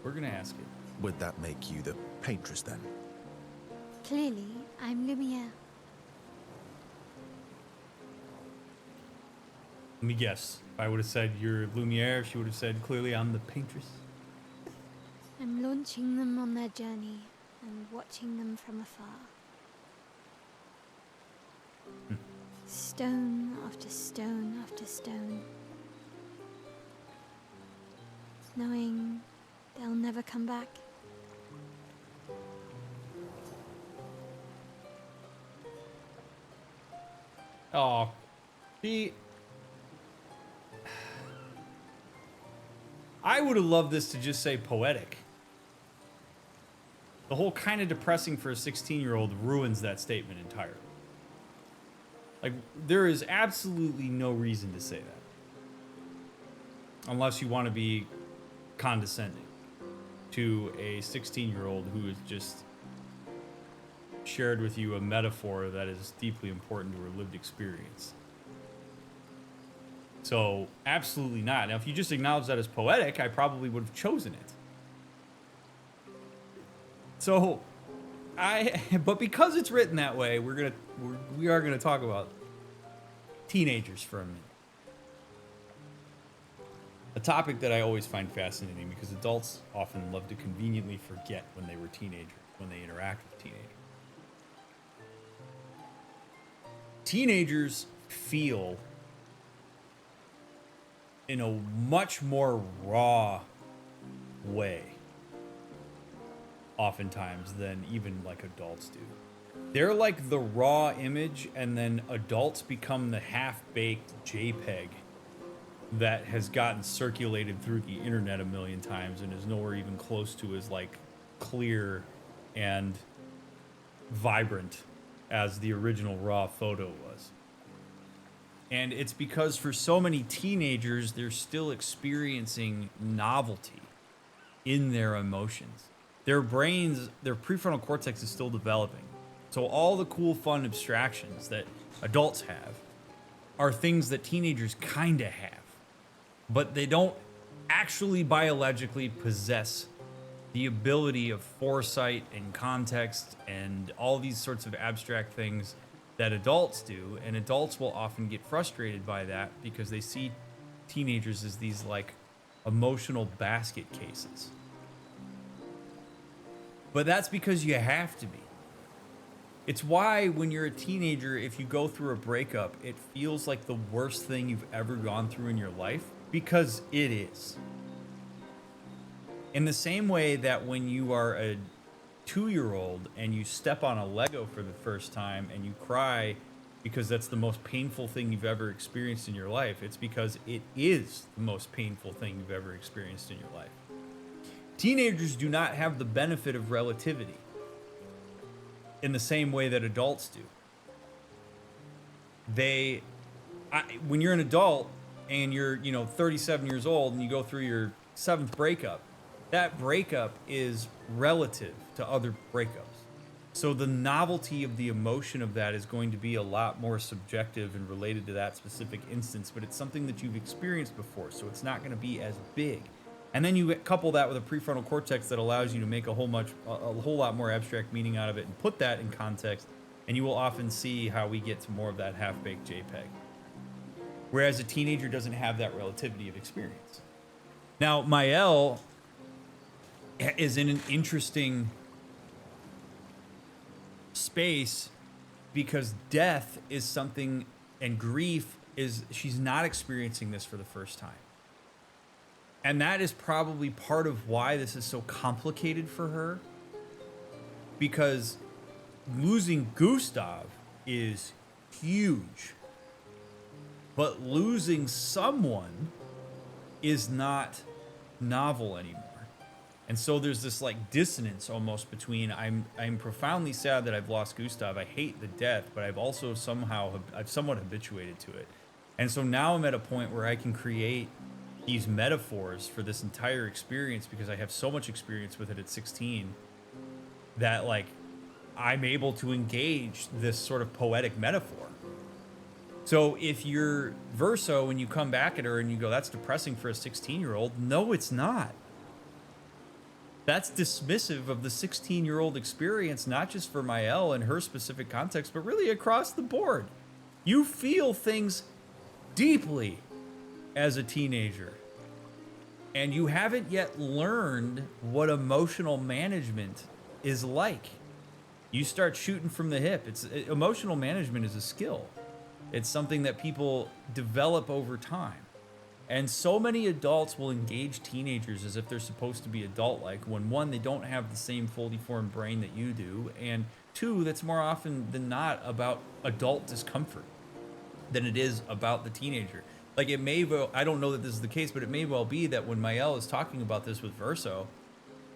We're gonna ask it. Would that make you the paintress then? Clearly, I'm Lumiere. Let me guess. If I would have said you're Lumiere, she would have said clearly I'm the paintress. I'm launching them on their journey and watching them from afar. Stone after stone after stone. Knowing they'll never come back. Oh, she... I would have loved this to just say poetic. The whole kind of depressing for a 16-year-old ruins that statement entirely. Like, there is absolutely no reason to say that. Unless you want to be condescending to a 16-year-old who has just shared with you a metaphor that is deeply important to her lived experience. So, absolutely not. Now, if you just acknowledge that as poetic, I probably would have chosen it. So, but because it's written that way, we are gonna talk about teenagers for a minute. A topic that I always find fascinating because adults often love to conveniently forget when they were teenagers, when they interact with teenagers. Teenagers feel in a much more raw way oftentimes than even like adults do. They're like the raw image, and then adults become the half-baked JPEG that has gotten circulated through the internet a million times and is nowhere even close to as like clear and vibrant as the original raw photo was. And it's because for so many teenagers, they're still experiencing novelty in their emotions. Their brains, their prefrontal cortex is still developing. So all the cool, fun abstractions that adults have are things that teenagers kind of have, but they don't actually biologically possess the ability of foresight and context and all these sorts of abstract things that adults do. And adults will often get frustrated by that because they see teenagers as these like emotional basket cases. But that's because you have to be. It's why when you're a teenager, if you go through a breakup, it feels like the worst thing you've ever gone through in your life, because it is. In the same way that when you are a 2-year-old and you step on a Lego for the first time and you cry because that's the most painful thing you've ever experienced in your life, it's because it is the most painful thing you've ever experienced in your life. Teenagers do not have the benefit of relativity in the same way that adults do. When you're an adult and you're, 37 years old and you go through your 7th breakup, that breakup is relative to other breakups. So the novelty of the emotion of that is going to be a lot more subjective and related to that specific instance, but it's something that you've experienced before, so it's not going to be as big. And then you couple that with a prefrontal cortex that allows you to make a whole lot more abstract meaning out of it and put that in context, and you will often see how we get to more of that half-baked JPEG. Whereas a teenager doesn't have that relativity of experience. Now, Mael is in an interesting space because death is something, and grief is, she's not experiencing this for the first time. And that is probably part of why this is so complicated for her, because losing Gustav is huge, but losing someone is not novel anymore. And so there's this like dissonance almost between I'm profoundly sad that I've lost Gustav. I hate the death, but I've also I've somewhat habituated to it. And so now I'm at a point where I can create these metaphors for this entire experience because I have so much experience with it at 16 that like I'm able to engage this sort of poetic metaphor. So if you're Verso and you come back at her and you go, that's depressing for a 16-year-old, no, it's not. That's dismissive of the 16-year-old experience, not just for Mael and her specific context, but really across the board. You feel things deeply as a teenager, and you haven't yet learned what emotional management is like. You start shooting from the hip. Emotional management is a skill. It's something that people develop over time. And so many adults will engage teenagers as if they're supposed to be adult-like, when one, they don't have the same fully formed brain that you do, and two, that's more often than not about adult discomfort than it is about the teenager. Like, it may well, I don't know that this is the case, but it may well be that when Mael is talking about this with Verso,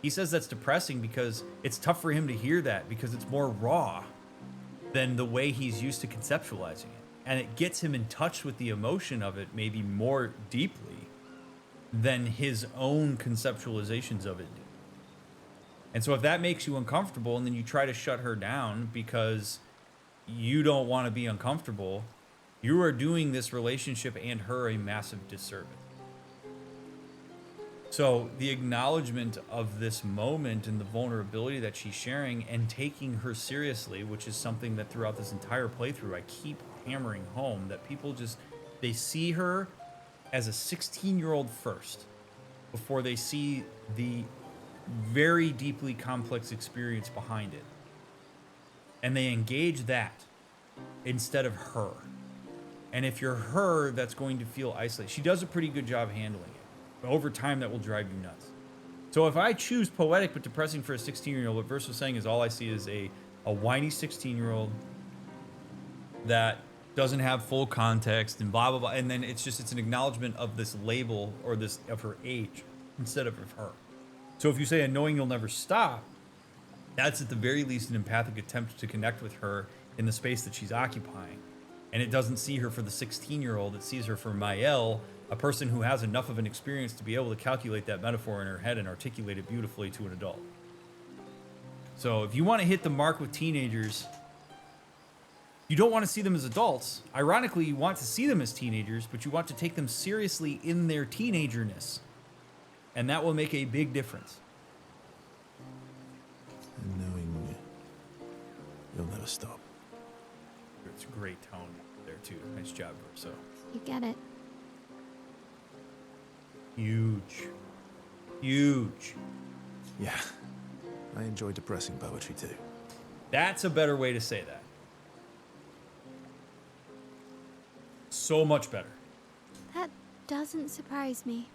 he says that's depressing because it's tough for him to hear that because it's more raw than the way he's used to conceptualizing it. And it gets him in touch with the emotion of it maybe more deeply than his own conceptualizations of it do. And so if that makes you uncomfortable and then you try to shut her down because you don't want to be uncomfortable, you are doing this relationship and her a massive disservice. So the acknowledgement of this moment and the vulnerability that she's sharing and taking her seriously, which is something that throughout this entire playthrough, I keep hammering home, that people just, they see her as a 16-year-old first before they see the very deeply complex experience behind it. And they engage that instead of her. And if you're her, that's going to feel isolated. She does a pretty good job handling it. But over time, that will drive you nuts. So if I choose poetic but depressing for a 16-year-old, what Verse was saying is all I see is a whiny 16-year-old that doesn't have full context and blah, blah, blah. And then it's an acknowledgement of this label or this of her age instead of her. So if you say, knowing you'll never stop, that's at the very least an empathic attempt to connect with her in the space that she's occupying. And it doesn't see her for the 16-year-old. It sees her for Mael, a person who has enough of an experience to be able to calculate that metaphor in her head and articulate it beautifully to an adult. So if you want to hit the mark with teenagers, you don't want to see them as adults. Ironically, you want to see them as teenagers, but you want to take them seriously in their teenagerness. And that will make a big difference. And knowing you'll never stop. It's a great tone there, too. Nice job, Verso. You get it. Huge. Huge. Yeah. I enjoy depressing poetry too. That's a better way to say that. So much better. That doesn't surprise me.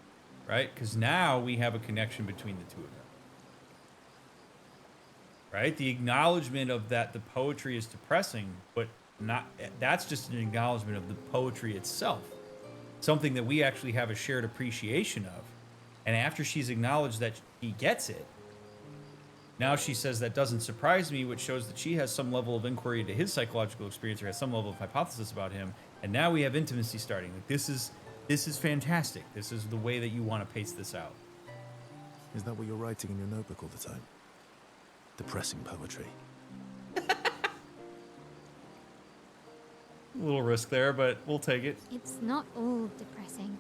Right? Because now we have a connection between the two of them. Right? The acknowledgement of that the poetry is depressing, but not, that's just an acknowledgement of the poetry itself. Something that we actually have a shared appreciation of. And after she's acknowledged that he gets it, now she says that doesn't surprise me, which shows that she has some level of inquiry into his psychological experience or has some level of hypothesis about him. And now we have intimacy starting. Like, this is fantastic. This is the way that you want to pace this out. Is that what you're writing in your notebook all the time? Depressing poetry. A little risk there, but we'll take it. It's not all depressing.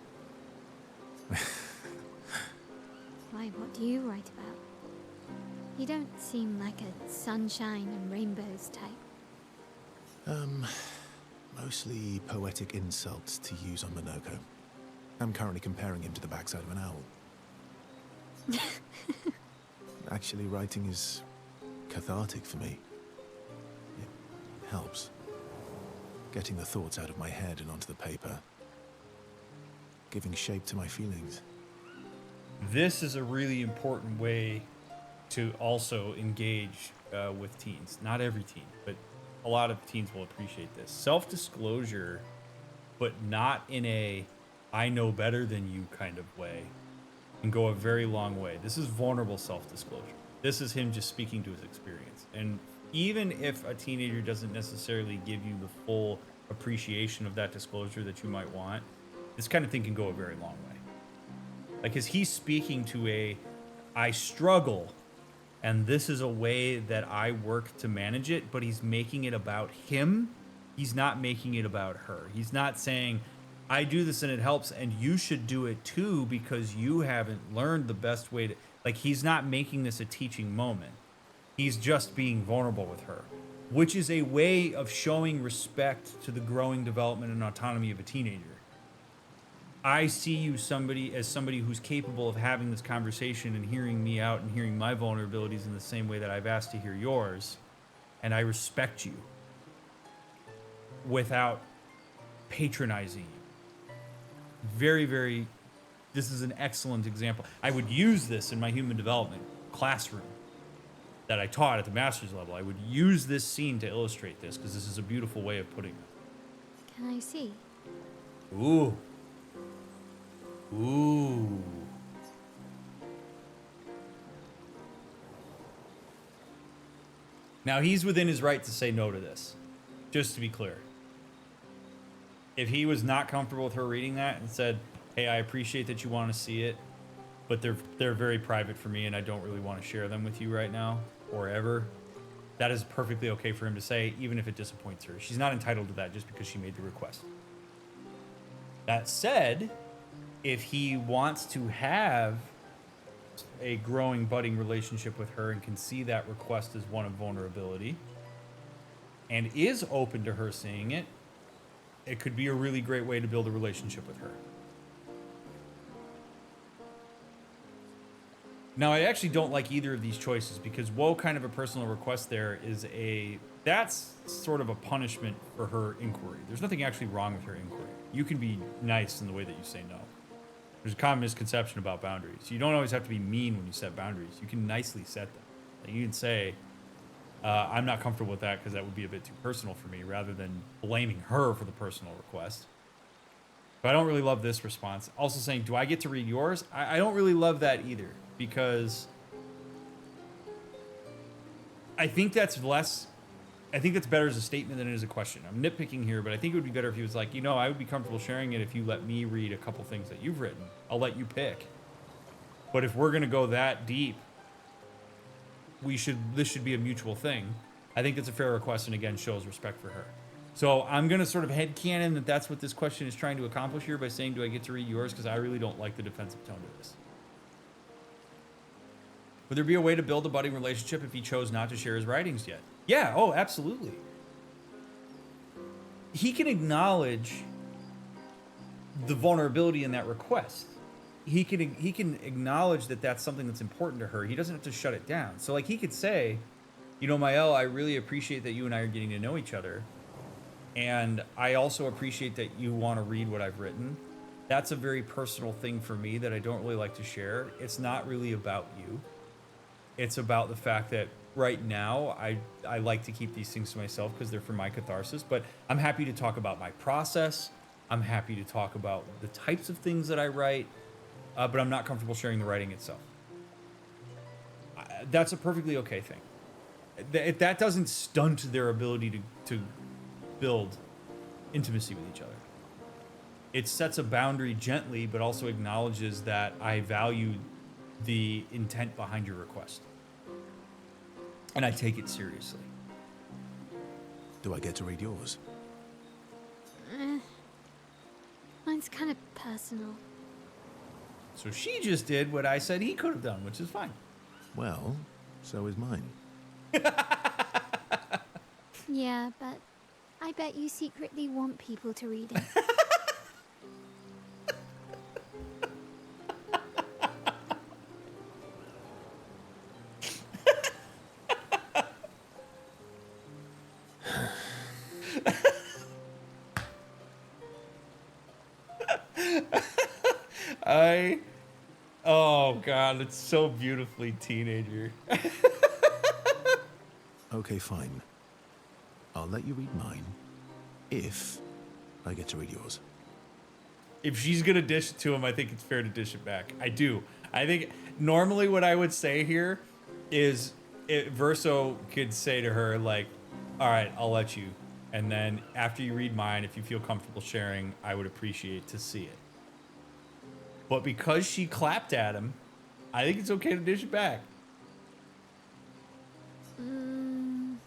Why, what do you write about? You don't seem like a sunshine and rainbows type. Mostly poetic insults to use on Monoko. I'm currently comparing him to the backside of an owl. Actually, writing is cathartic for me. It helps. Getting the thoughts out of my head and onto the paper. Giving shape to my feelings. This is a really important way to also engage with teens. Not every teen, but a lot of teens will appreciate this. Self-disclosure, but not in a I know better than you kind of way, can go a very long way. This is vulnerable self-disclosure. This is him just speaking to his experience. And even if a teenager doesn't necessarily give you the full appreciation of that disclosure that you might want, this kind of thing can go a very long way. Like, as he's speaking to I struggle, and this is a way that I work to manage it, but he's making it about him. He's not making it about her. He's not saying, I do this and it helps, and you should do it too because you haven't learned the best way to... Like, he's not making this a teaching moment. He's just being vulnerable with her, which is a way of showing respect to the growing development and autonomy of a teenager. I see you as somebody who's capable of having this conversation and hearing me out and hearing my vulnerabilities in the same way that I've asked to hear yours. And I respect you without patronizing you. Very, very, this is an excellent example. I would use this in my human development classroom that I taught at the master's level. I would use this scene to illustrate this because this is a beautiful way of putting it. Can I see? Ooh. Ooh. Now, he's within his right to say no to this, just to be clear. If he was not comfortable with her reading that and said, hey, I appreciate that you want to see it, but they're very private for me and I don't really want to share them with you right now or ever, that is perfectly okay for him to say, even if it disappoints her. She's not entitled to that just because she made the request. That said, if he wants to have a growing, budding relationship with her and can see that request as one of vulnerability and is open to her seeing it, it could be a really great way to build a relationship with her. Now, I actually don't like either of these choices because whoa, kind of a personal request there is that's sort of a punishment for her inquiry. There's nothing actually wrong with her inquiry. You can be nice in the way that you say no. There's a common misconception about boundaries. You don't always have to be mean when you set boundaries. You can nicely set them. Like you can say, I'm not comfortable with that because that would be a bit too personal for me, rather than blaming her for the personal request. But I don't really love this response. Also saying, do I get to read yours? I don't really love that either, because I think that's better as a statement than it is a question. I'm nitpicking here, but I think it would be better if he was like, I would be comfortable sharing it if you let me read a couple things that you've written. I'll let you pick. But if we're going to go that deep, this should be a mutual thing. I think it's a fair request and again shows respect for her. So I'm going to sort of headcanon that that's what this question is trying to accomplish here by saying, do I get to read yours? Because I really don't like the defensive tone to this. Would there be a way to build a budding relationship if he chose not to share his writings yet? Yeah, oh, absolutely. He can acknowledge the vulnerability in that request. He can acknowledge that that's something that's important to her. He doesn't have to shut it down. So like he could say, Mael, I really appreciate that you and I are getting to know each other. And I also appreciate that you want to read what I've written. That's a very personal thing for me that I don't really like to share. It's not really about you. It's about the fact that right now I like to keep these things to myself because they're for my catharsis, but I'm happy to talk about my process. I'm happy to talk about the types of things that I write, but I'm not comfortable sharing the writing itself. That's a perfectly okay thing. That doesn't stunt their ability to build intimacy with each other. It sets a boundary gently, but also acknowledges that I value the intent behind your request. And I take it seriously. Do I get to read yours? Mine's kind of personal. So she just did what I said he could have done, which is fine. Well, so is mine. Yeah, but I bet you secretly want people to read it. Oh God, it's so beautifully teenager. Okay, fine. I'll let you read mine if I get to read yours. If she's gonna dish it to him, I think it's fair to dish it back. I do. I think normally what I would say here is Verso could say to her like, all right, I'll let you. And then after you read mine, if you feel comfortable sharing, I would appreciate to see it. But because she clapped at him, I think it's okay to dish it back. And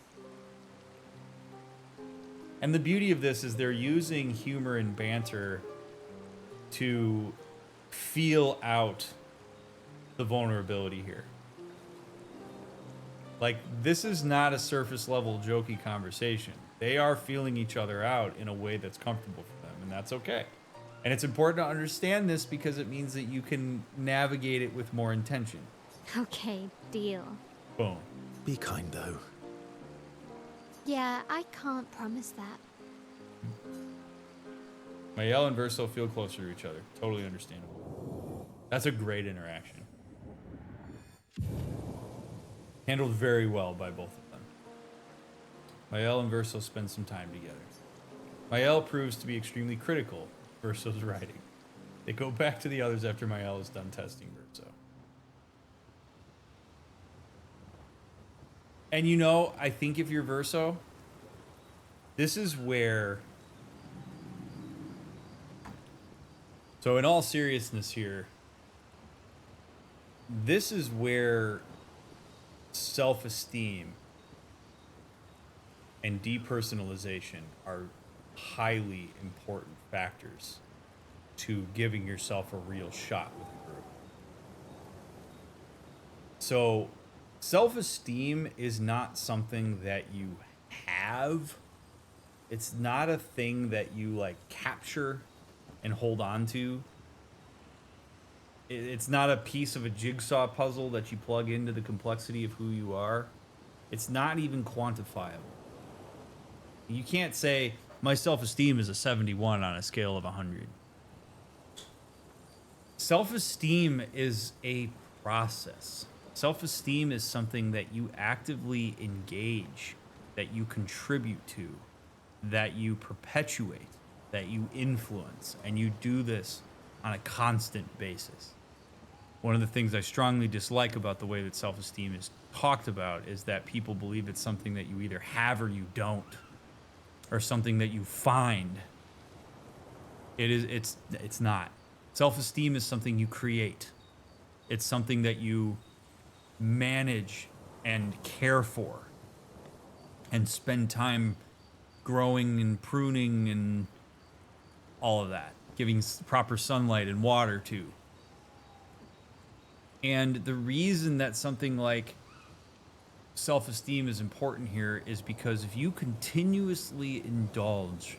the beauty of this is they're using humor and banter to feel out the vulnerability here. Like, this is not a surface level jokey conversation. They are feeling each other out in a way that's comfortable for them, and that's okay. And it's important to understand this because it means that you can navigate it with more intention. Okay, deal. Boom. Be kind, though. Yeah, I can't promise that. Mael and Verso feel closer to each other. Totally understandable. That's a great interaction. Handled very well by both of them. Mael and Verso spend some time together. Mael proves to be extremely critical of Verso's writing. They go back to the others after Mael is done testing Verso. And you know, I think if you're Verso, this is where... So in all seriousness here, this is where self-esteem and depersonalization are highly important factors to giving yourself a real shot with a group. So self-esteem is not something that you have. It's not a thing that you like capture and hold on to. It's not a piece of a jigsaw puzzle that you plug into the complexity of who you are. It's not even quantifiable. You can't say, my self-esteem is a 71 on a scale of 100. Self-esteem is a process. Self-esteem is something that you actively engage, that you contribute to, that you perpetuate, that you influence, and you do this on a constant basis. One of the things I strongly dislike about the way that self-esteem is talked about is that people believe it's something that you either have or you don't, or something that you find. It's not. Self-esteem is something you create. It's something that you manage and care for and spend time growing and pruning and all of that, giving proper sunlight and water to. And the reason that something like self-esteem is important here is because if you continuously indulge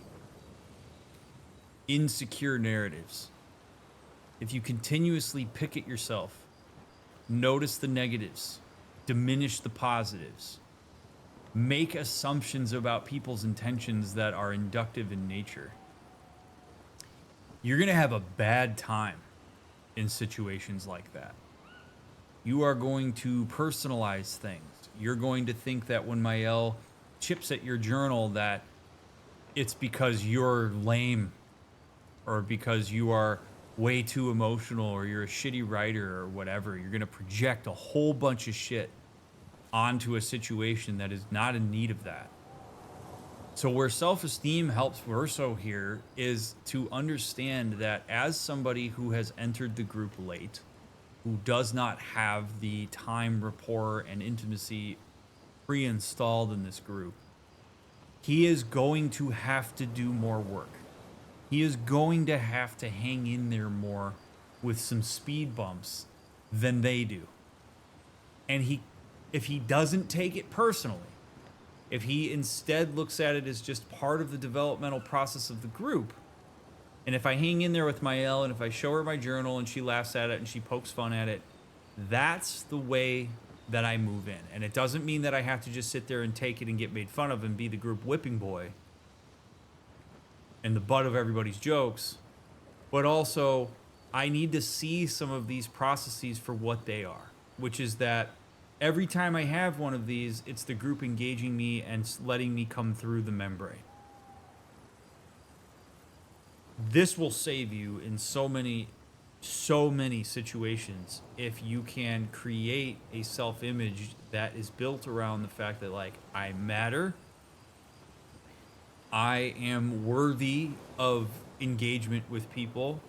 insecure narratives, if you continuously pick at yourself, notice the negatives, diminish the positives, make assumptions about people's intentions that are inductive in nature, you're going to have a bad time in situations like that. You are going to personalize things. You're going to think that when Mael chips at your journal that it's because you're lame or because you are way too emotional or you're a shitty writer or whatever. You're going to project a whole bunch of shit onto a situation that is not in need of that. So where self-esteem helps Verso here is to understand that as somebody who has entered the group late, who does not have the time, rapport, and intimacy pre-installed in this group, he is going to have to do more work. He is going to have to hang in there more with some speed bumps than they do. And if he doesn't take it personally, if he instead looks at it as just part of the developmental process of the group, and if I hang in there with Mael and if I show her my journal and she laughs at it and she pokes fun at it, that's the way that I move in. And it doesn't mean that I have to just sit there and take it and get made fun of and be the group whipping boy and the butt of everybody's jokes, but also I need to see some of these processes for what they are, which is that every time I have one of these, it's the group engaging me and letting me come through the membrane. This will save you in so many situations if you can create a self-image that is built around the fact that, like, I matter, I am worthy of engagement with people,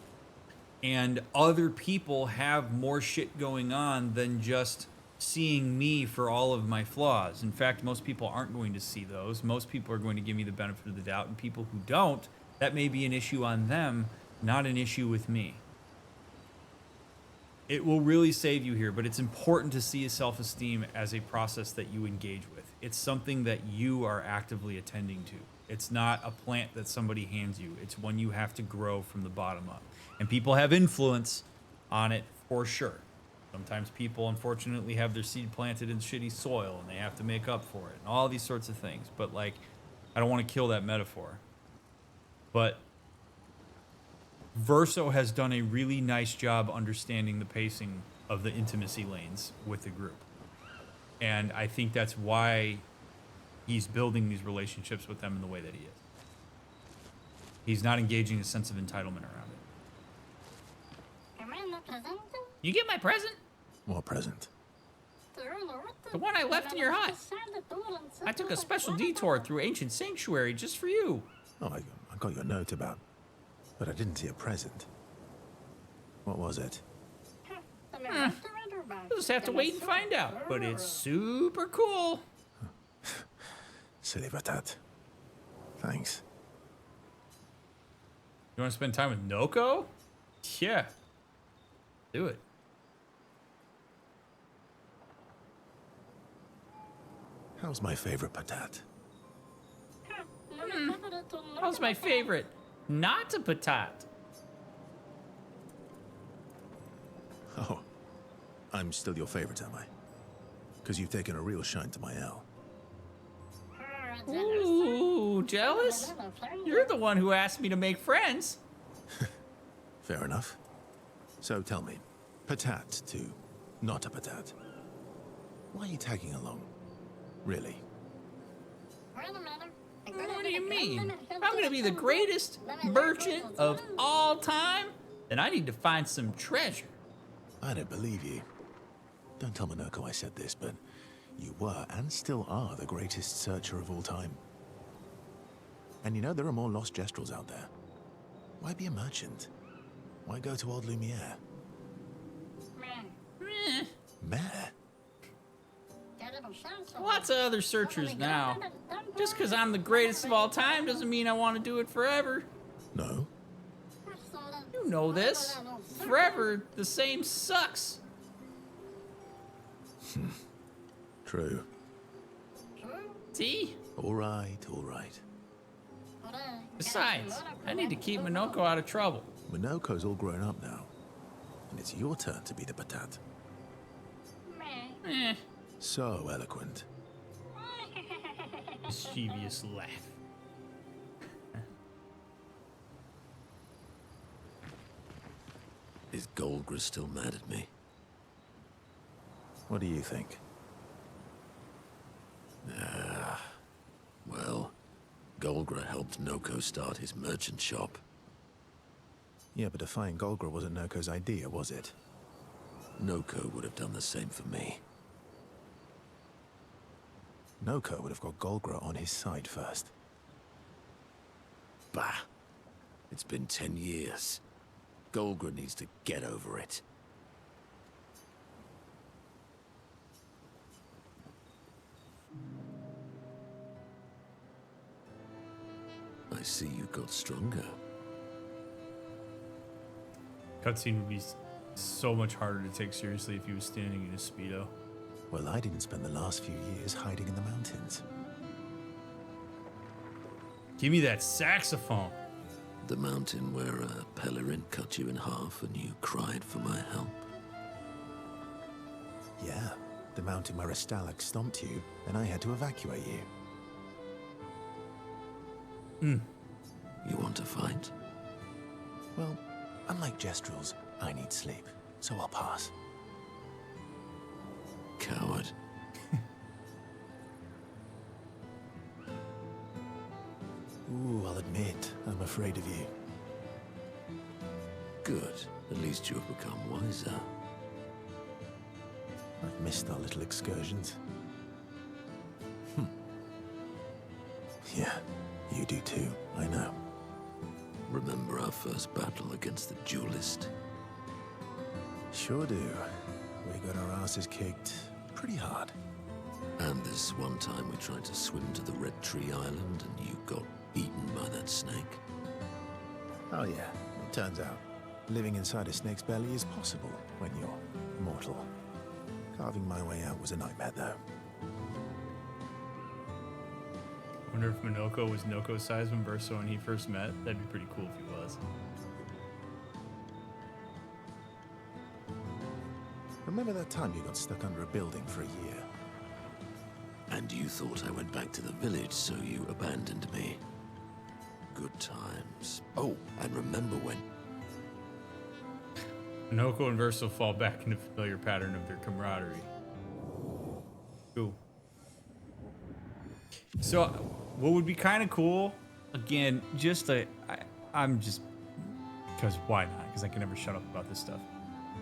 and other people have more shit going on than just seeing me for all of my flaws. In fact, most people aren't going to see those. Most people are going to give me the benefit of the doubt, and people who don't, that may be an issue on them, not an issue with me. It will really save you here, but it's important to see self-esteem as a process that you engage with. It's something that you are actively attending to. It's not a plant that somebody hands you. It's one you have to grow from the bottom up. And people have influence on it for sure. Sometimes people, unfortunately, have their seed planted in shitty soil and they have to make up for it and all these sorts of things. But, like, I don't want to kill that metaphor. But Verso has done a really nice job understanding the pacing of the intimacy lanes with the group. And I think that's why he's building these relationships with them in the way that he is. He's not engaging a sense of entitlement around it. You get my present? What present? The one I left in your hut. I took a special detour through ancient sanctuary just for you. Oh, I got your note about... But I didn't see a present. What was it? You'll just have to wait and find out. But it's super cool. Silly Patat. Thanks. You want to spend time with Noko? Yeah. Do it. How's my favorite Patat? How's my favorite? Not a Patat. Oh, I'm still your favorite, am I? Because you've taken a real shine to my L. Ooh, jealous? You're the one who asked me to make friends. Fair enough. So tell me, Patat to not a Patat. Why are you tagging along? Really? What do you mean? If I'm gonna be the greatest merchant of all time, then I need to find some treasure. I don't believe you. Don't tell Minoko I said this, but you were and still are the greatest searcher of all time. And you know there are more lost Gestrals out there. Why be a merchant? Why go to old Lumiere? Meh. Lots of other searchers now. Just because I'm the greatest of all time doesn't mean I want to do it forever. No? You know this. Forever, the same sucks. True. See? All right, all right. Besides, I need to keep Minoko out of trouble. Minoko's all grown up now. And it's your turn to be the Patat. Eh. So eloquent. Mischievous laugh. Is Golgra still mad at me? What do you think? Well, Golgra helped Noko start his merchant shop. Yeah, but defying Golgra wasn't Noko's idea, was it? Noko would have done the same for me. Noko would have got Golgra on his side first. Bah! It's been 10 years. Golgra needs to get over it. I see you got stronger. Cutscene would be so much harder to take seriously if he was standing in his Speedo. Well, I didn't spend the last few years hiding in the mountains. Give me that saxophone. The mountain where a Pelerin cut you in half and you cried for my help. Yeah, the mountain where a Stalak stomped you, and I had to evacuate you. You want to fight? Well, unlike Gestrals, I need sleep, so I'll pass. Coward. Ooh, I'll admit, I'm afraid of you. Good. At least you have become wiser. I've missed our little excursions. Yeah, you do too, I know. Remember our first battle against the duelist? Sure do. We got our asses kicked pretty hard. And this one time we tried to swim to the Red Tree Island and you got eaten by that snake. Oh yeah, it turns out living inside a snake's belly is possible when you're mortal. Carving my way out was a nightmare though. I wonder if Minoko was Noko's size when Burso and he first met. That'd be pretty cool if he was. Remember that time you got stuck under a building for a year? And you thought I went back to the village, so you abandoned me. Good times. Oh, and remember when... Minoko and Verso fall back into the familiar pattern of their camaraderie. Cool. So, what would be kind of cool, again, just I'm just, because why not? Because I can never shut up about this stuff.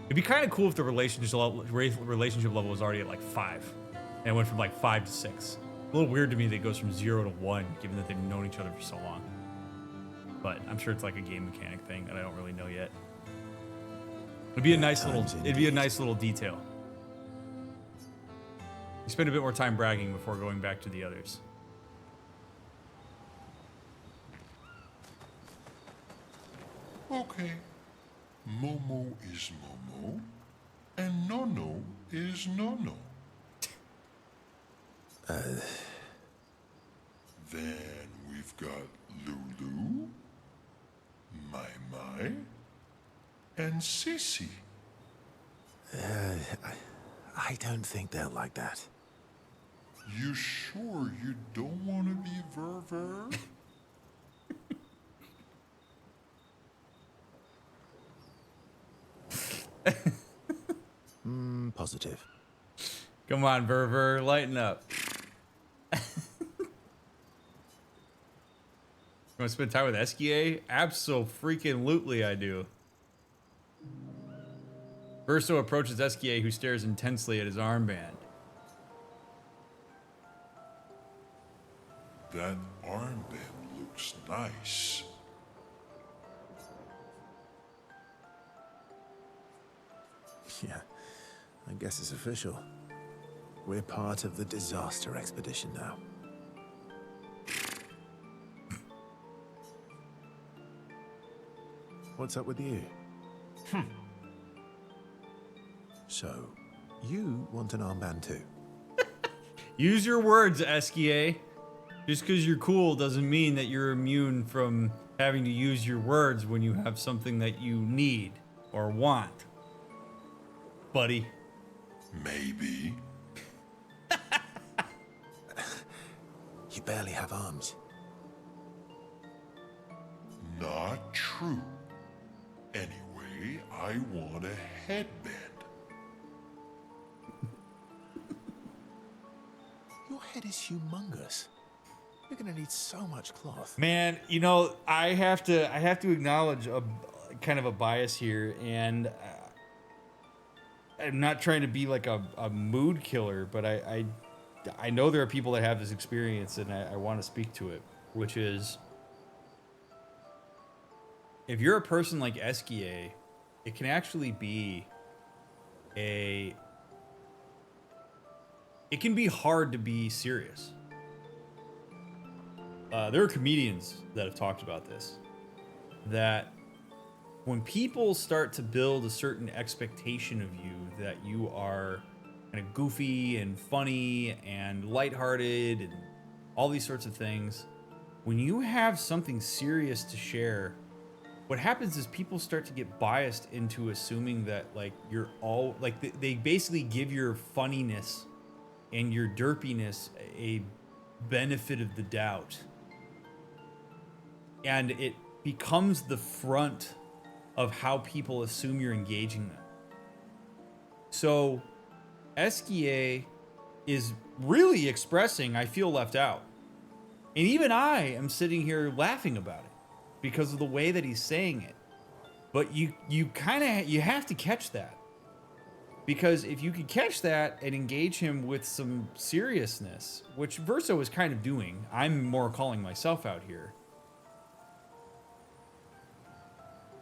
It'd be kind of cool if the relationship level was already at like 5, and it went from like 5 to 6. A little weird to me that it goes from 0 to 1, given that they've known each other for so long. But I'm sure it's like a game mechanic thing that I don't really know yet. It'd be a nice little detail. You spend a bit more time bragging before going back to the others. Okay. Momo is Momo, and Nono is Nono. Then we've got Lulu, Mai Mai, and Sissy. I don't think they'll like that. You sure you don't want to be Ver? Positive. Come on, Verver, lighten up. You want to spend time with Esquier? Abso-freaking-lutely I do. Verso approaches Esquier, who stares intensely at his armband. That armband looks nice. Yeah, I guess it's official. We're part of the disaster expedition now. What's up with you? So, you want an armband too? Use your words, Esquier. Just because you're cool doesn't mean that you're immune from having to use your words when you have something that you need or want. Buddy. Maybe. You barely have arms. Not true. Anyway, I want a headband. Your head is humongous. You're gonna need so much cloth. Man, you know, I have to acknowledge a kind of a bias here, and I'm not trying to be like a mood killer, but I know there are people that have this experience, and I want to speak to it, which is, if you're a person like Esquier, it can actually be it can be hard to be serious. There are comedians that have talked about this, that when people start to build a certain expectation of you, that you are kind of goofy and funny and lighthearted and all these sorts of things, when you have something serious to share, what happens is people start to get biased into assuming that like you're all like they basically give your funniness and your derpiness a benefit of the doubt, and it becomes the front of how people assume you're engaging them. So Esquier is really expressing, I feel left out. And even I am sitting here laughing about it because of the way that he's saying it. But you have to catch that. Because if you could catch that and engage him with some seriousness, which Verso is kind of doing, I'm more calling myself out here.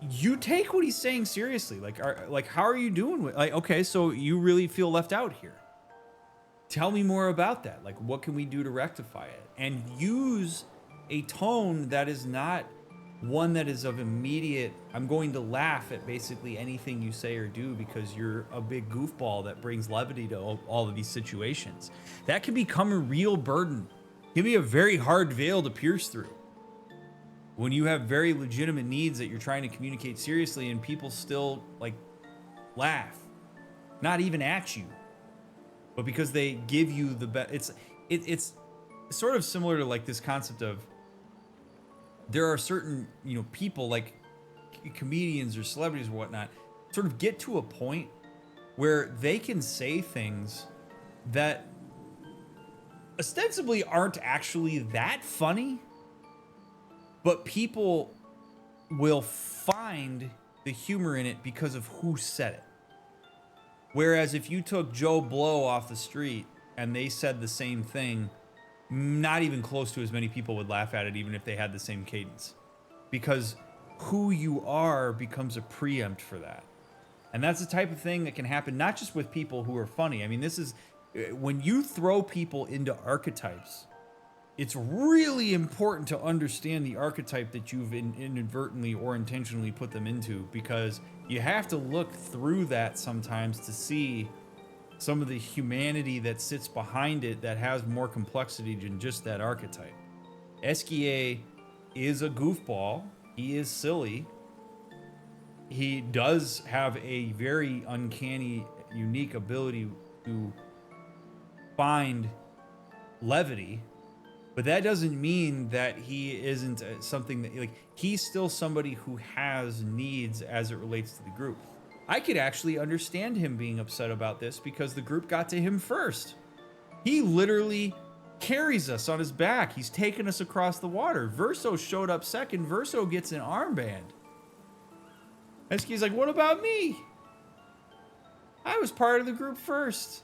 You take what he's saying seriously. Like how are you doing with, like, okay, so you really feel left out here. Tell me more about that. Like, what can we do to rectify it? And use a tone that is not one that is of immediate, I'm going to laugh at basically anything you say or do because you're a big goofball that brings levity to all of these situations. That can become a real burden. It can be a very hard veil to pierce through. When you have very legitimate needs that you're trying to communicate seriously and people still like laugh, not even at you, but because they give you the best. It's sort of similar to like this concept of there are certain, you know, people like comedians or celebrities or whatnot sort of get to a point where they can say things that ostensibly aren't actually that funny, but people will find the humor in it because of who said it. Whereas if you took Joe Blow off the street and they said the same thing, not even close to as many people would laugh at it, even if they had the same cadence. Because who you are becomes a preempt for that. And that's the type of thing that can happen not just with people who are funny. I mean, this is when you throw people into archetypes, it's really important to understand the archetype that you've inadvertently or intentionally put them into, because you have to look through that sometimes to see some of the humanity that sits behind it that has more complexity than just that archetype. Esquier is a goofball. He is silly. He does have a very uncanny, unique ability to find levity, but that doesn't mean that he isn't something that, like, he's still somebody who has needs as it relates to the group. I could actually understand him being upset about this because the group got to him first. He literally carries us on his back. He's taken us across the water. Verso showed up second. Verso gets an armband. Esky's like, what about me? I was part of the group first.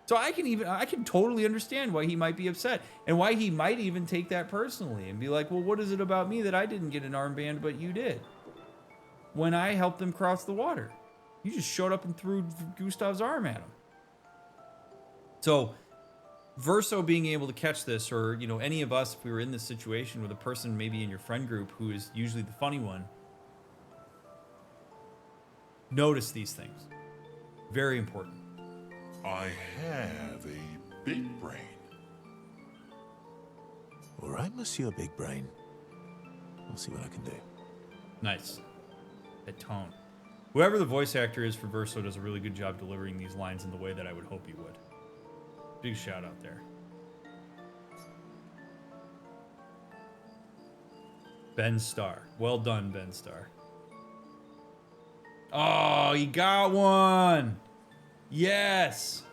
So I can totally understand why he might be upset and why he might even take that personally and be like, well, what is it about me that I didn't get an armband, but you did? When I helped them cross the water, you just showed up and threw Gustav's arm at him. So Verso being able to catch this, or, you know, any of us, if we were in this situation with a person maybe in your friend group who is usually the funny one, notice these things. Very important. I have a big brain. All right, Monsieur Big Brain. I'll see what I can do. Nice. That tone. Whoever the voice actor is for Verso does a really good job delivering these lines in the way that I would hope he would. Big shout out there. Ben Starr. Well done, Ben Starr. Oh, you got one. Yes.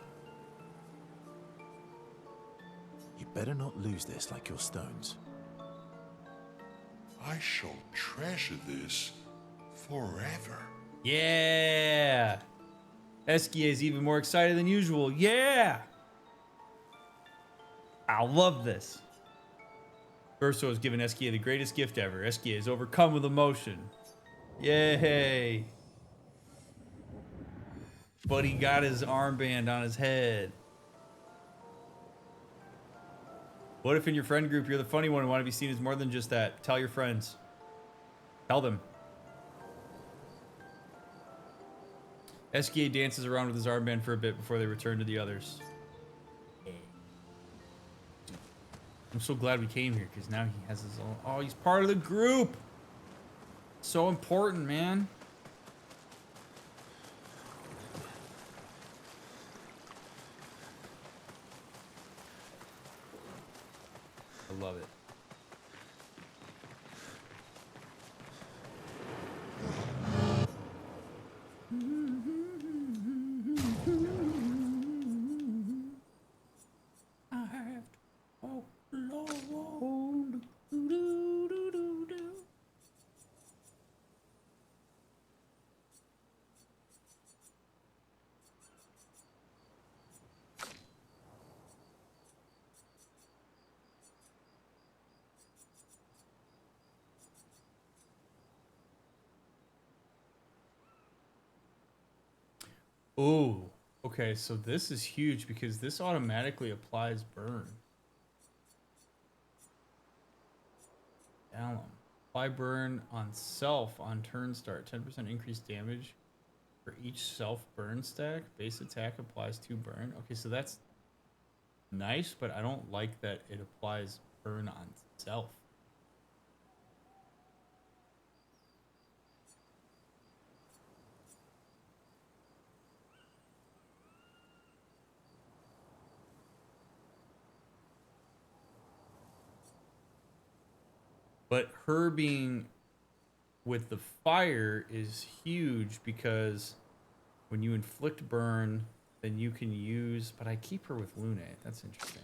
You better not lose this like your stones. I shall treasure this forever. Yeah. Esquier is even more excited than usual. Yeah. I love this. Verso has given Esquier the greatest gift ever. Esquier is overcome with emotion. Yay. But he got his armband on his head. What if in your friend group you're the funny one and want to be seen as more than just that? Tell your friends. Tell them. Esquier dances around with his armband for a bit before they return to the others. I'm so glad we came here because now he has his own. Oh, he's part of the group. So important, man. I love it. I have to walk alone. Oh, okay, so this is huge because this automatically applies burn. Alum. Apply burn on self on turn start. 10% increased damage for each self burn stack. Base attack applies 2 burn. Okay, so that's nice, but I don't like that it applies burn on self. But her being with the fire is huge because when you inflict burn, then you can use, but I keep her with Lunate. That's interesting.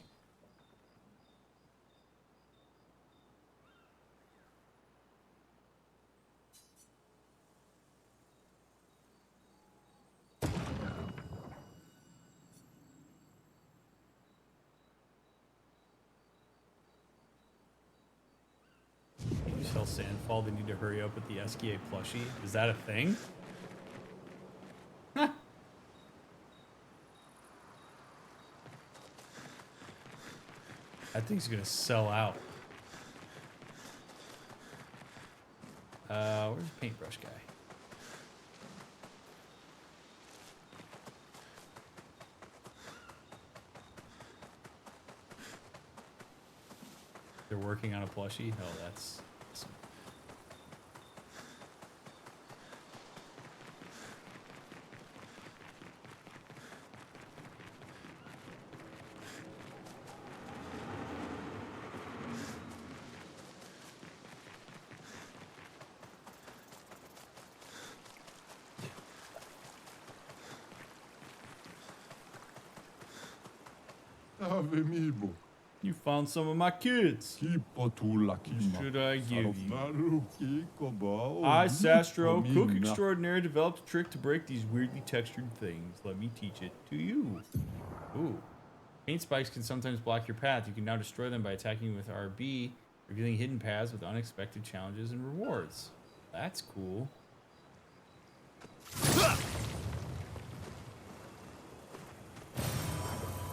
Sandfall, they need to hurry up with the SKA plushie. Is that a thing? Huh. That thing's gonna sell out. Where's the paintbrush guy? They're working on a plushie? Oh, that's awesome. Avemibo. You found some of my kids. Kipatula kima. Should I give you? Sarotaru kikoba. I, Sastro, cook Mina. extraordinaire, developed a trick to break these weirdly textured things. Let me teach it to you. Ooh. Paint spikes can sometimes block your path. You can now destroy them by attacking with RB, revealing hidden paths with unexpected challenges and rewards. That's cool.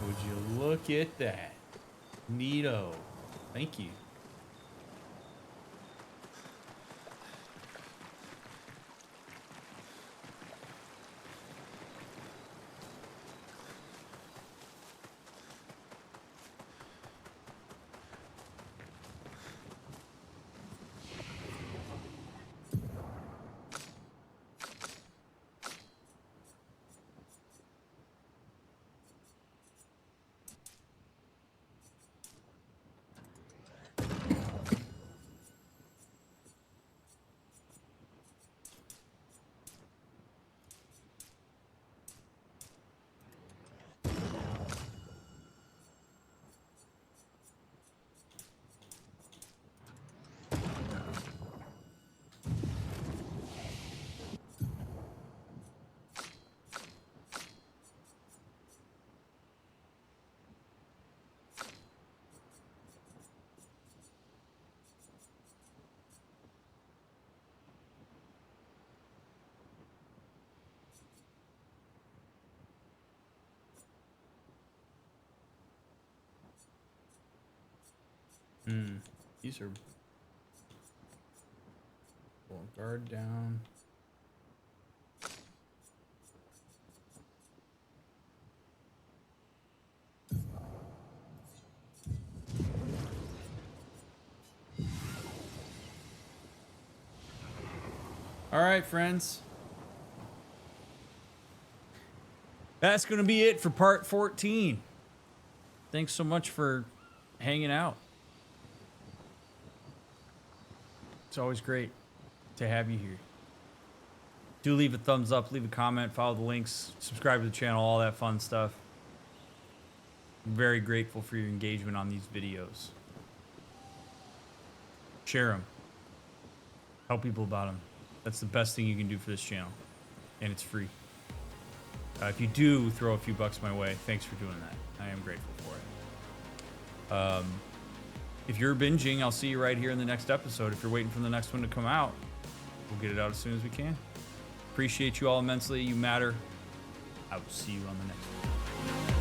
Would you look at that? Neato. Thank you. These are... Pull guard down. All right, friends. That's going to be it for part 14. Thanks so much for hanging out. It's always great to have you here. Do leave a thumbs up, leave a comment, follow the links, subscribe to the channel, all that fun stuff. I'm very grateful for your engagement on these videos. Share them. Tell people about them. That's the best thing you can do for this channel. And it's free. If you do throw a few bucks my way, thanks for doing that. I am grateful for it. If you're binging, I'll see you right here in the next episode. If you're waiting for the next one to come out, we'll get it out as soon as we can. Appreciate you all immensely. You matter. I will see you on the next one.